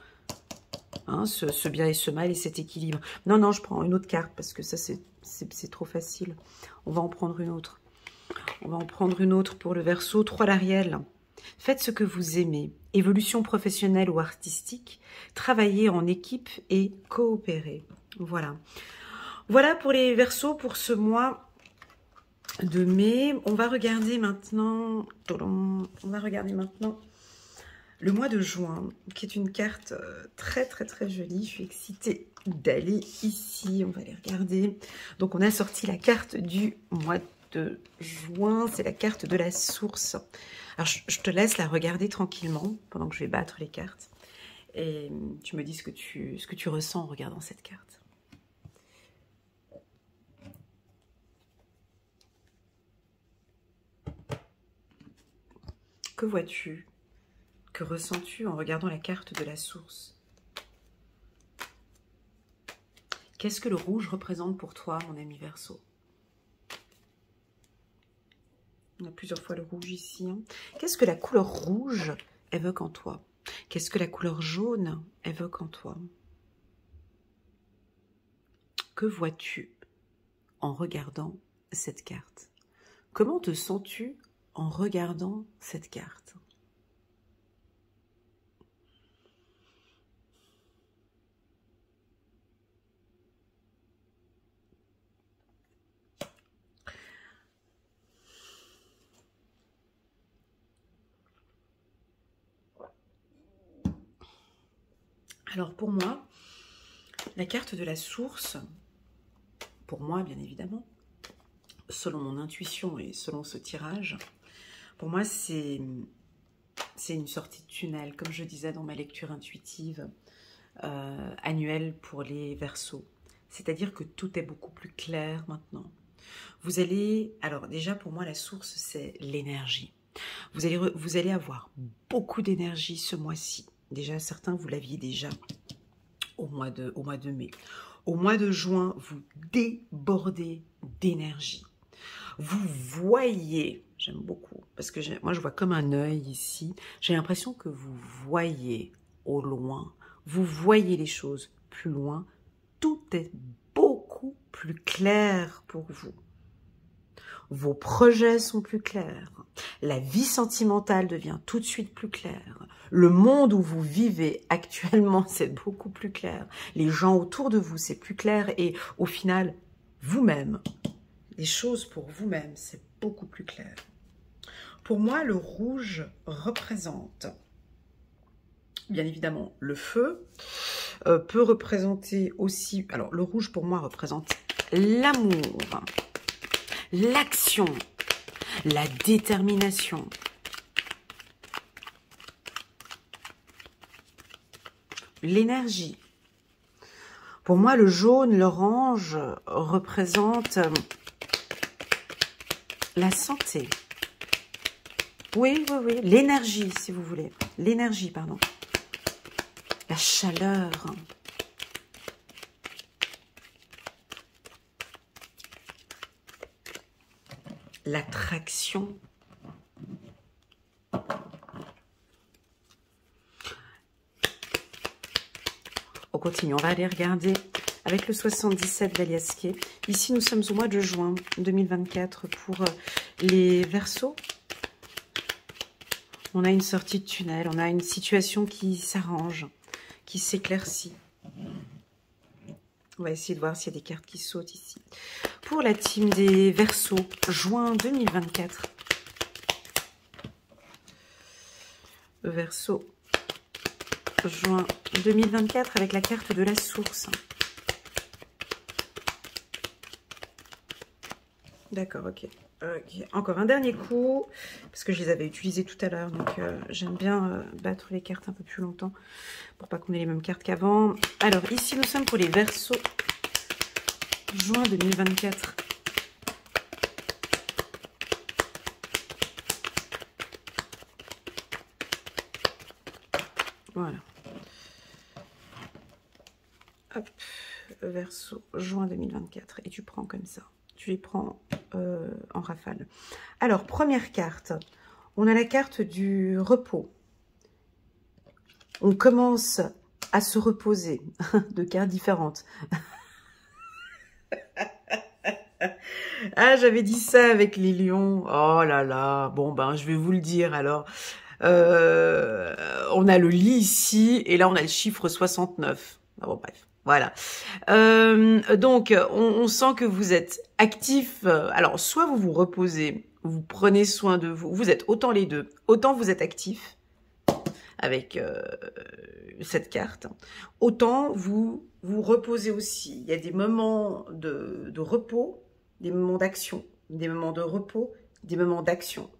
Hein, ce bien et ce mal et cet équilibre. Non, je prends une autre carte parce que ça, c'est trop facile. On va en prendre une autre. On va en prendre une autre pour le Verseau. 3 l'Ariel. Faites ce que vous aimez. Évolution professionnelle ou artistique. Travaillez en équipe et coopérez. Voilà. Voilà pour les Verseaux pour ce mois de mai. On va regarder maintenant le mois de juin, qui est une carte très jolie. Je suis excitée d'aller ici. On va les regarder. Donc, on a sorti la carte du mois de juin. C'est la carte de la source. Alors, je te laisse la regarder tranquillement pendant que je vais battre les cartes. Et tu me dis ce que tu ressens en regardant cette carte. Que vois-tu? Que ressens-tu en regardant la carte de la source? Qu'est-ce que le rouge représente pour toi, mon ami Verseau? On a plusieurs fois le rouge ici. Hein. Qu'est-ce que la couleur rouge évoque en toi? Qu'est-ce que la couleur jaune évoque en toi? Que vois-tu en regardant cette carte? Comment te sens-tu en regardant cette carte? Alors pour moi, la carte de la source, pour moi bien évidemment, selon mon intuition et selon ce tirage, pour moi c'est une sortie de tunnel, comme je disais dans ma lecture intuitive annuelle pour les Verseaux. C'est-à-dire que tout est beaucoup plus clair maintenant. Vous allez, alors déjà pour moi la source c'est l'énergie. Vous allez avoir beaucoup d'énergie ce mois-ci. Déjà certains vous l'aviez déjà au mois de mai. Au mois de juin, vous débordez d'énergie. Vous voyez, j'aime beaucoup, parce que moi je vois comme un œil ici, j'ai l'impression que vous voyez au loin, vous voyez les choses plus loin, tout est beaucoup plus clair pour vous. Vos projets sont plus clairs, la vie sentimentale devient tout de suite plus claire, le monde où vous vivez actuellement c'est beaucoup plus clair, les gens autour de vous c'est plus clair et au final, vous-même, les choses pour vous-même c'est beaucoup plus clair. Pour moi, le rouge représente bien évidemment le feu, peut représenter aussi, alors le rouge pour moi représente l'amour, l'action, la détermination. L'énergie. Pour moi, le jaune, l'orange représente la santé. Oui, oui, oui. L'énergie, si vous voulez. L'énergie, pardon. La chaleur. L'attraction. On continue, on va aller regarder avec le 77 d'Aliasquet. Ici, nous sommes au mois de juin 2024 pour les Verseaux. On a une sortie de tunnel, on a une situation qui s'arrange, qui s'éclaircit. On va essayer de voir s'il y a des cartes qui sautent ici. Pour la team des Verseaux, juin 2024. Verseau, juin 2024 avec la carte de la source. D'accord, ok. Encore un dernier coup, parce que je les avais utilisés tout à l'heure, donc j'aime bien battre les cartes un peu plus longtemps, pour pas qu'on ait les mêmes cartes qu'avant. Alors, ici, nous sommes pour les Verseaux, juin 2024. Voilà. Hop, Verseau, juin 2024. Et tu prends comme ça. Tu les prends en rafale. Alors, première carte. On a la carte du repos. On commence à se reposer. Deux cartes différentes. Ah, j'avais dit ça avec les lions. Oh là là. Bon, ben, je vais vous le dire alors. On a le lit ici. Et là, on a le chiffre 69. Ah, bon, bref. Voilà. Donc, on sent que vous êtes actif. Alors, soit vous vous reposez, vous prenez soin de vous. Vous êtes autant les deux. Autant vous êtes actif avec cette carte. Autant vous vous reposez aussi. Il y a des moments de repos, des moments d'action, des moments de repos, des moments d'action.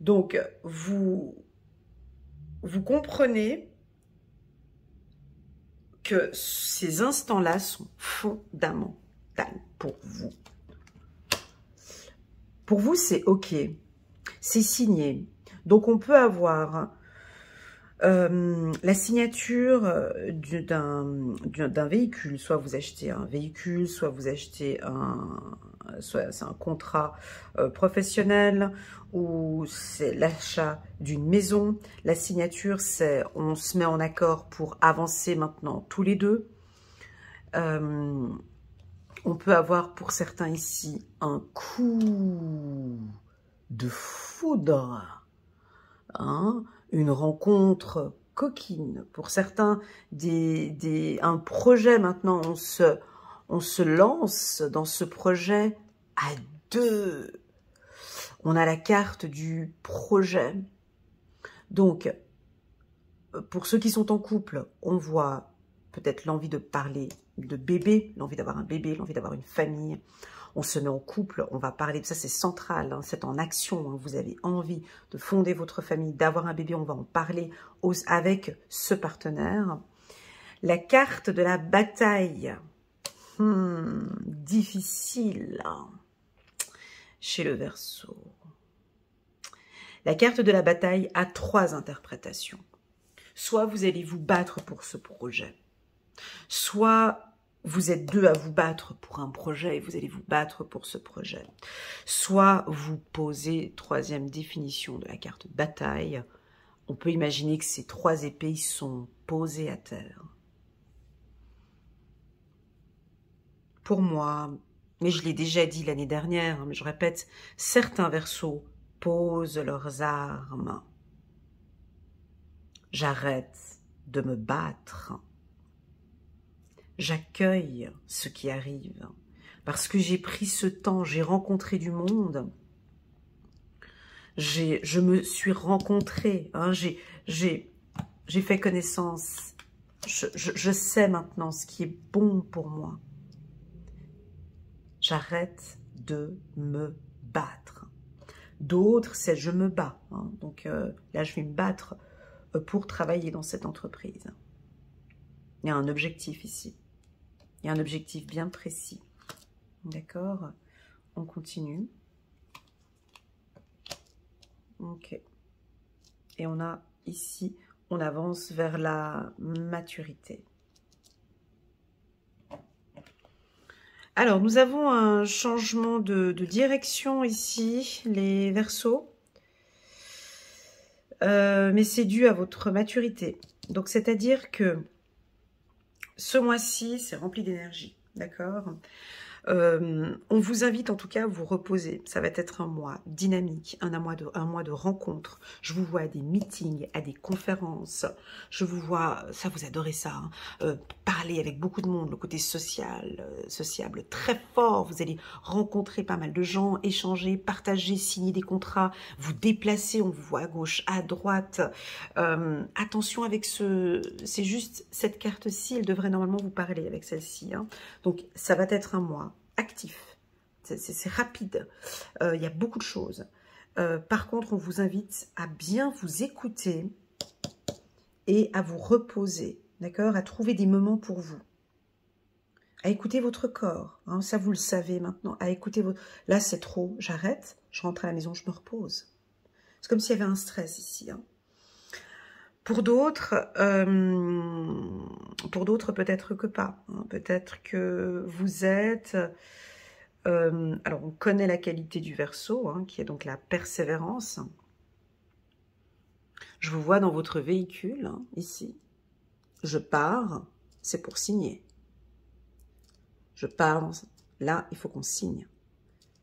Donc, vous comprenez que ces instants-là sont fondamentaux pour vous. Pour vous, c'est OK. C'est signé. Donc, on peut avoir la signature d'un véhicule. Soit vous achetez un véhicule, soit vous achetez soit c'est un contrat professionnel, ou c'est l'achat d'une maison. La signature, c'est on se met en accord pour avancer maintenant tous les deux. On peut avoir pour certains ici un coup de foudre, hein, une rencontre coquine. Pour certains, un projet maintenant, on se lance dans ce projet à deux. On a la carte du projet. Donc, Pour ceux qui sont en couple, on voit peut-être l'envie de parler de bébé, l'envie d'avoir un bébé, l'envie d'avoir une famille. On se met en couple, on va parler de ça, c'est central, hein, c'est en action. Hein, vous avez envie de fonder votre famille, d'avoir un bébé, on va en parler avec ce partenaire. La carte de la bataille, difficile chez le Verseau. La carte de la bataille a 3 interprétations. Soit vous allez vous battre pour ce projet, soit vous êtes 2 à vous battre pour un projet et vous allez vous battre pour ce projet, soit vous posez, 3e définition de la carte bataille, on peut imaginer que ces 3 épées sont posées à terre. Pour moi, mais je l'ai déjà dit l'année dernière, mais je répète, certains Verseaux posent leurs armes. J'arrête de me battre. J'accueille ce qui arrive. Parce que j'ai pris ce temps, j'ai rencontré du monde. Je me suis rencontrée, hein, j'ai fait connaissance. Je sais maintenant ce qui est bon pour moi. J'arrête de me battre. D'autres, c'est je me bats. Hein. Donc là, je vais me battre pour travailler dans cette entreprise. Il y a un objectif ici. Il y a un objectif bien précis. D'accord? On continue. Ok. Et on a ici, on avance vers la maturité. Alors, nous avons un changement de direction ici, les Verseaux. Mais c'est dû à votre maturité. Donc, c'est-à-dire que ce mois-ci, c'est rempli d'énergie, d'accord? On vous invite en tout cas à vous reposer. Ça va être un mois dynamique, un mois de rencontres. Je vous vois à des meetings, à des conférences. Je vous vois, ça vous adorez ça, hein, parler avec beaucoup de monde, le côté sociable très fort. Vous allez rencontrer pas mal de gens, échanger, partager, signer des contrats, vous déplacer. On vous voit à gauche, à droite. Attention avec c'est juste cette carte-ci, elle devrait normalement vous parler avec celle-ci. Hein. Donc ça va être un mois actif, c'est rapide, il y a beaucoup de choses. Par contre, on vous invite à bien vous écouter et à vous reposer, d'accord? À trouver des moments pour vous, à écouter votre corps, hein, ça vous le savez maintenant, à écouter votre... Là, c'est trop, j'arrête, je rentre à la maison, je me repose. C'est comme s'il y avait un stress ici, hein. Pour d'autres, peut-être que pas, hein, peut-être que vous êtes... alors, on connaît la qualité du Verseau, hein, qui est donc la persévérance. Je vous vois dans votre véhicule, hein, ici. Je pars, c'est pour signer. Je pars, là, il faut qu'on signe.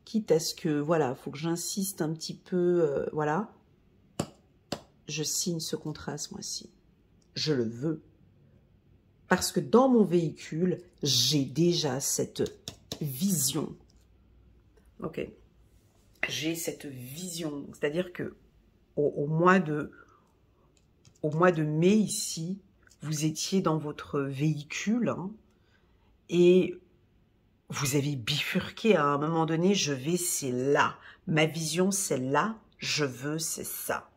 Quitte à ce que, voilà, il faut que j'insiste un petit peu, voilà. Je signe ce contrat ce mois-ci. Je le veux. Parce que dans mon véhicule, j'ai déjà cette vision. Ok, j'ai cette vision, c'est-à-dire que au mois de mai ici, vous étiez dans votre véhicule, hein, et vous avez bifurqué à un moment donné, je vais, c'est là, ma vision c'est là, je veux, c'est ça.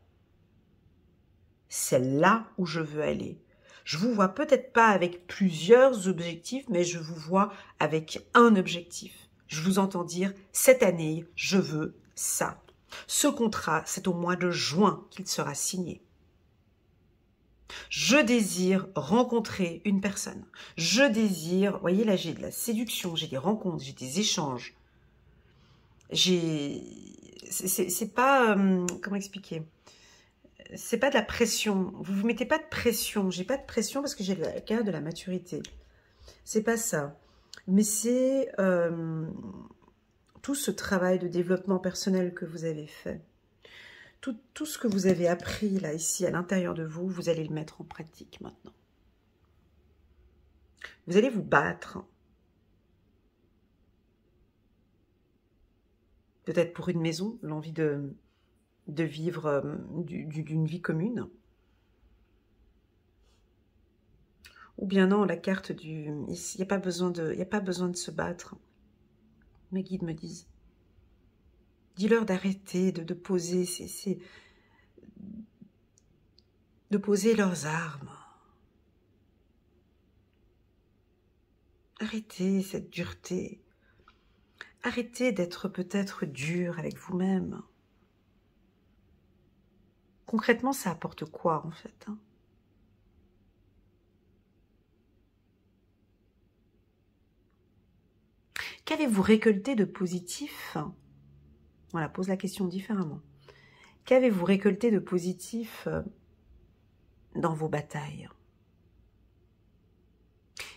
C'est là où je veux aller. Je vous vois peut-être pas avec plusieurs objectifs, mais je vous vois avec un objectif. Je vous entends dire, cette année, je veux ça. Ce contrat, c'est au mois de juin qu'il sera signé. Je désire rencontrer une personne. Je désire, vous voyez là, j'ai de la séduction, j'ai des rencontres, j'ai des échanges. C'est pas, comment expliquer? C'est pas de la pression. Vous vous mettez pas de pression. J'ai pas de pression parce que j'ai la carte de la maturité. C'est pas ça. Mais c'est tout ce travail de développement personnel que vous avez fait. Tout ce que vous avez appris là, ici, à l'intérieur de vous, vous allez le mettre en pratique maintenant. Vous allez vous battre. Peut-être pour une maison, l'envie de vivre d'une vie commune. Ou bien non, la carte du... Il n'y a pas besoin de se battre. Mes guides me disent. Dis-leur d'arrêter de poser de poser leurs armes. Arrêtez cette dureté. Arrêtez d'être peut-être dur avec vous-même. Concrètement, ça apporte quoi en fait, hein? Qu'avez-vous récolté de positif? Voilà, pose la question différemment. Qu'avez-vous récolté de positif dans vos batailles?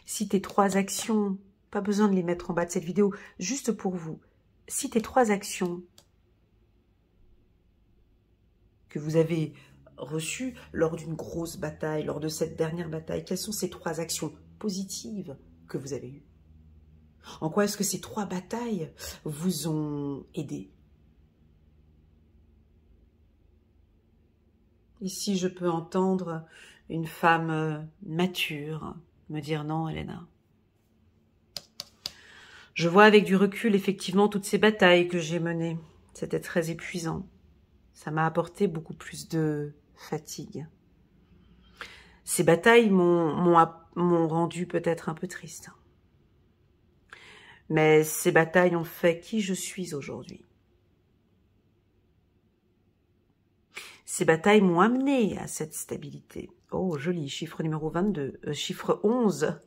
Citez 3 actions, pas besoin de les mettre en bas de cette vidéo, juste pour vous. Citez 3 actions que vous avez reçues lors d'une grosse bataille, lors de cette dernière bataille. Quelles sont ces 3 actions positives que vous avez eues? En quoi est-ce que ces 3 batailles vous ont aidé? Ici, je peux entendre une femme mature me dire non, Elena. Je vois avec du recul, effectivement, toutes ces batailles que j'ai menées. C'était très épuisant. Ça m'a apporté beaucoup plus de fatigue. Ces batailles m'ont rendu peut-être un peu triste. Mais ces batailles ont fait qui je suis aujourd'hui. Ces batailles m'ont amené à cette stabilité. Oh, joli, chiffre numéro 22, chiffre 11,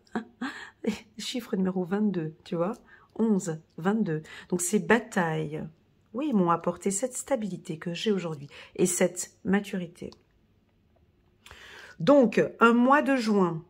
chiffre numéro 22, tu vois, 11, 22. Donc ces batailles, oui, m'ont apporté cette stabilité que j'ai aujourd'hui et cette maturité. Donc, un mois de juin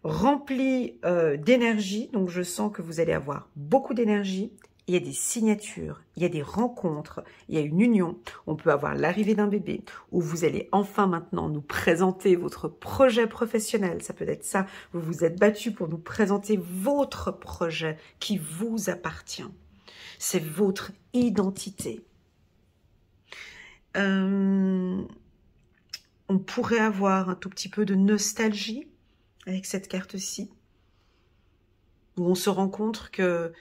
rempli d'énergie, donc je sens que vous allez avoir beaucoup d'énergie. Il y a des signatures, il y a des rencontres, il y a une union. On peut avoir l'arrivée d'un bébé où vous allez enfin maintenant nous présenter votre projet professionnel. Ça peut être ça, vous vous êtes battu pour nous présenter votre projet qui vous appartient. C'est votre identité. On pourrait avoir un tout petit peu de nostalgie avec cette carte-ci, où on se rend compte que...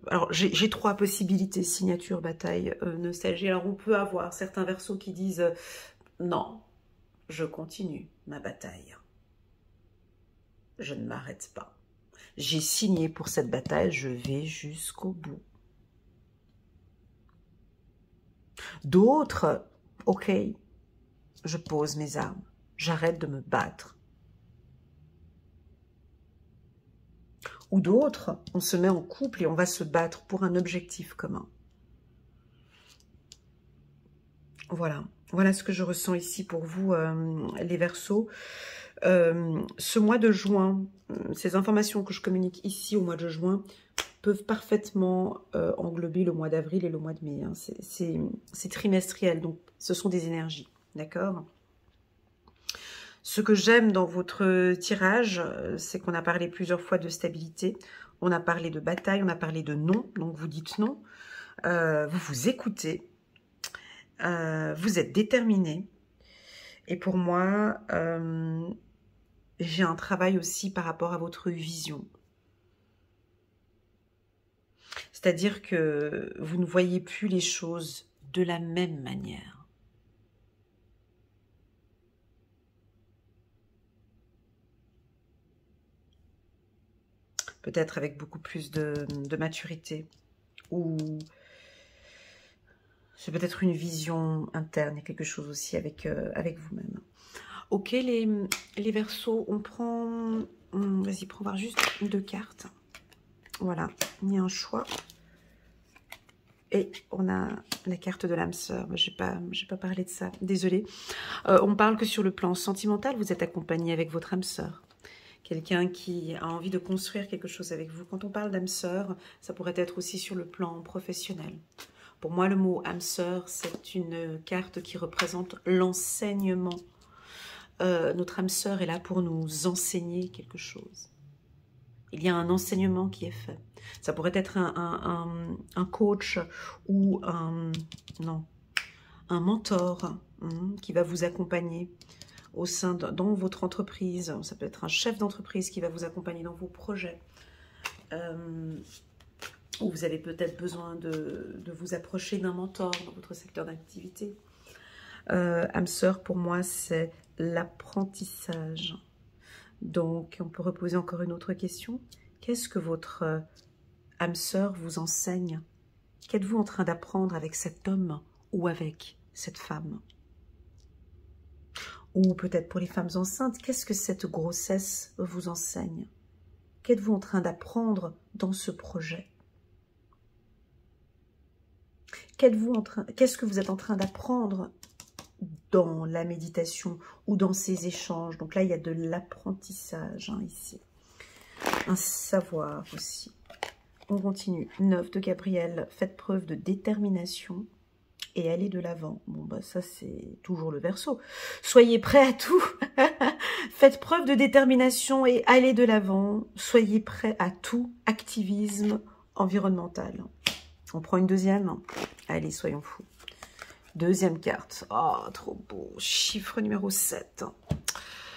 Alors, j'ai 3 possibilités, signature, bataille, nostalgie. Alors, on peut avoir certains versos qui disent non, je continue ma bataille. Je ne m'arrête pas. J'ai signé pour cette bataille, je vais jusqu'au bout. D'autres, ok, je pose mes armes, j'arrête de me battre. Ou d'autres, on se met en couple et on va se battre pour un objectif commun. Voilà, voilà ce que je ressens ici pour vous, les Verseaux. Ce mois de juin, ces informations que je communique ici au mois de juin peuvent parfaitement englober le mois d'avril et le mois de mai. Hein. C'est trimestriel, donc ce sont des énergies, d'accord ? Ce que j'aime dans votre tirage, c'est qu'on a parlé plusieurs fois de stabilité, on a parlé de bataille, on a parlé de non, donc vous dites non, vous vous écoutez, vous êtes déterminé, et pour moi, j'ai un travail aussi par rapport à votre vision. C'est-à-dire que vous ne voyez plus les choses de la même manière. Peut-être avec beaucoup plus de maturité. Ou c'est peut-être une vision interne et quelque chose aussi avec, avec vous-même. Ok, les Verseaux, on prend... Vas-y, prends voir juste 2 cartes. Voilà, il y a un choix. Et on a la carte de l'âme sœur. Je n'ai pas parlé de ça, désolée. On parle que sur le plan sentimental, vous êtes accompagné avec votre âme sœur. Quelqu'un qui a envie de construire quelque chose avec vous. Quand on parle d'âme sœur, ça pourrait être aussi sur le plan professionnel. Pour moi, le mot âme sœur, c'est une carte qui représente l'enseignement. Notre âme sœur est là pour nous enseigner quelque chose. Il y a un enseignement qui est fait. Ça pourrait être un coach ou un mentor qui va vous accompagner. dans votre entreprise. Ça peut être un chef d'entreprise qui va vous accompagner dans vos projets. Ou vous avez peut-être besoin de vous approcher d'un mentor dans votre secteur d'activité. Âme sœur, pour moi, c'est l'apprentissage. Donc, on peut reposer encore une autre question. Qu'est-ce que votre âme sœur vous enseigne? Qu'êtes-vous en train d'apprendre avec cet homme ou avec cette femme? Ou peut-être pour les femmes enceintes, qu'est-ce que cette grossesse vous enseigne? Qu'êtes-vous en train d'apprendre dans ce projet? Qu'est-ce que vous êtes en train d'apprendre dans la méditation ou dans ces échanges? Donc là, il y a de l'apprentissage ici. Un savoir aussi. On continue. 9 de Gabriel. Faites preuve de détermination et allez de l'avant. Bon, bah ça, c'est toujours le Verseau. Soyez prêts à tout. Faites preuve de détermination et allez de l'avant. Soyez prêts à tout. Activisme environnemental. On prend une deuxième. Allez, soyons fous. Deuxième carte. Oh, trop beau. Chiffre numéro 7.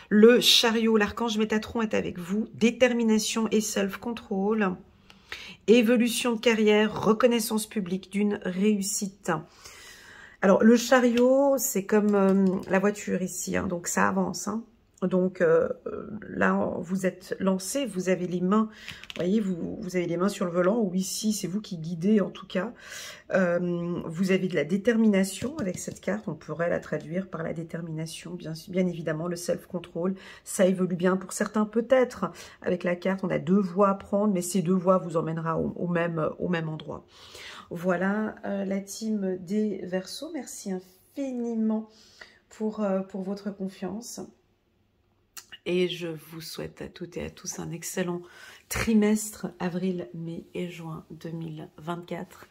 Le chariot, l'archange Métatron est avec vous. Détermination et self-control. Évolution de carrière, reconnaissance publique d'une réussite. Alors, le chariot, c'est comme la voiture ici. Donc, ça avance. Donc, là, vous êtes lancé, vous avez les mains, vous voyez, vous avez les mains sur le volant, ou ici, c'est vous qui guidez en tout cas. Vous avez de la détermination avec cette carte, on pourrait la traduire par la détermination, bien évidemment, le self-control, ça évolue bien pour certains peut-être. Avec la carte, on a 2 voies à prendre, mais ces 2 voies vous emmènera au même endroit. Voilà la team des Verseaux, merci infiniment pour votre confiance. Et je vous souhaite à toutes et à tous un excellent trimestre, avril, mai et juin 2024.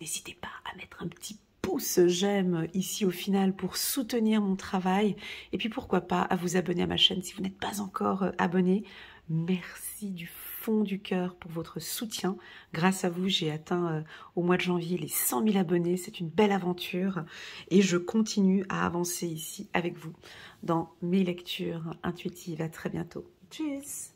N'hésitez pas à mettre un petit pouce j'aime ici au final pour soutenir mon travail. Et puis pourquoi pas à vous abonner à ma chaîne si vous n'êtes pas encore abonné. Merci du fond du cœur pour votre soutien. Grâce à vous, j'ai atteint au mois de janvier les 100 000 abonnés. C'est une belle aventure et je continue à avancer ici avec vous dans mes lectures intuitives. À très bientôt. Tchuss!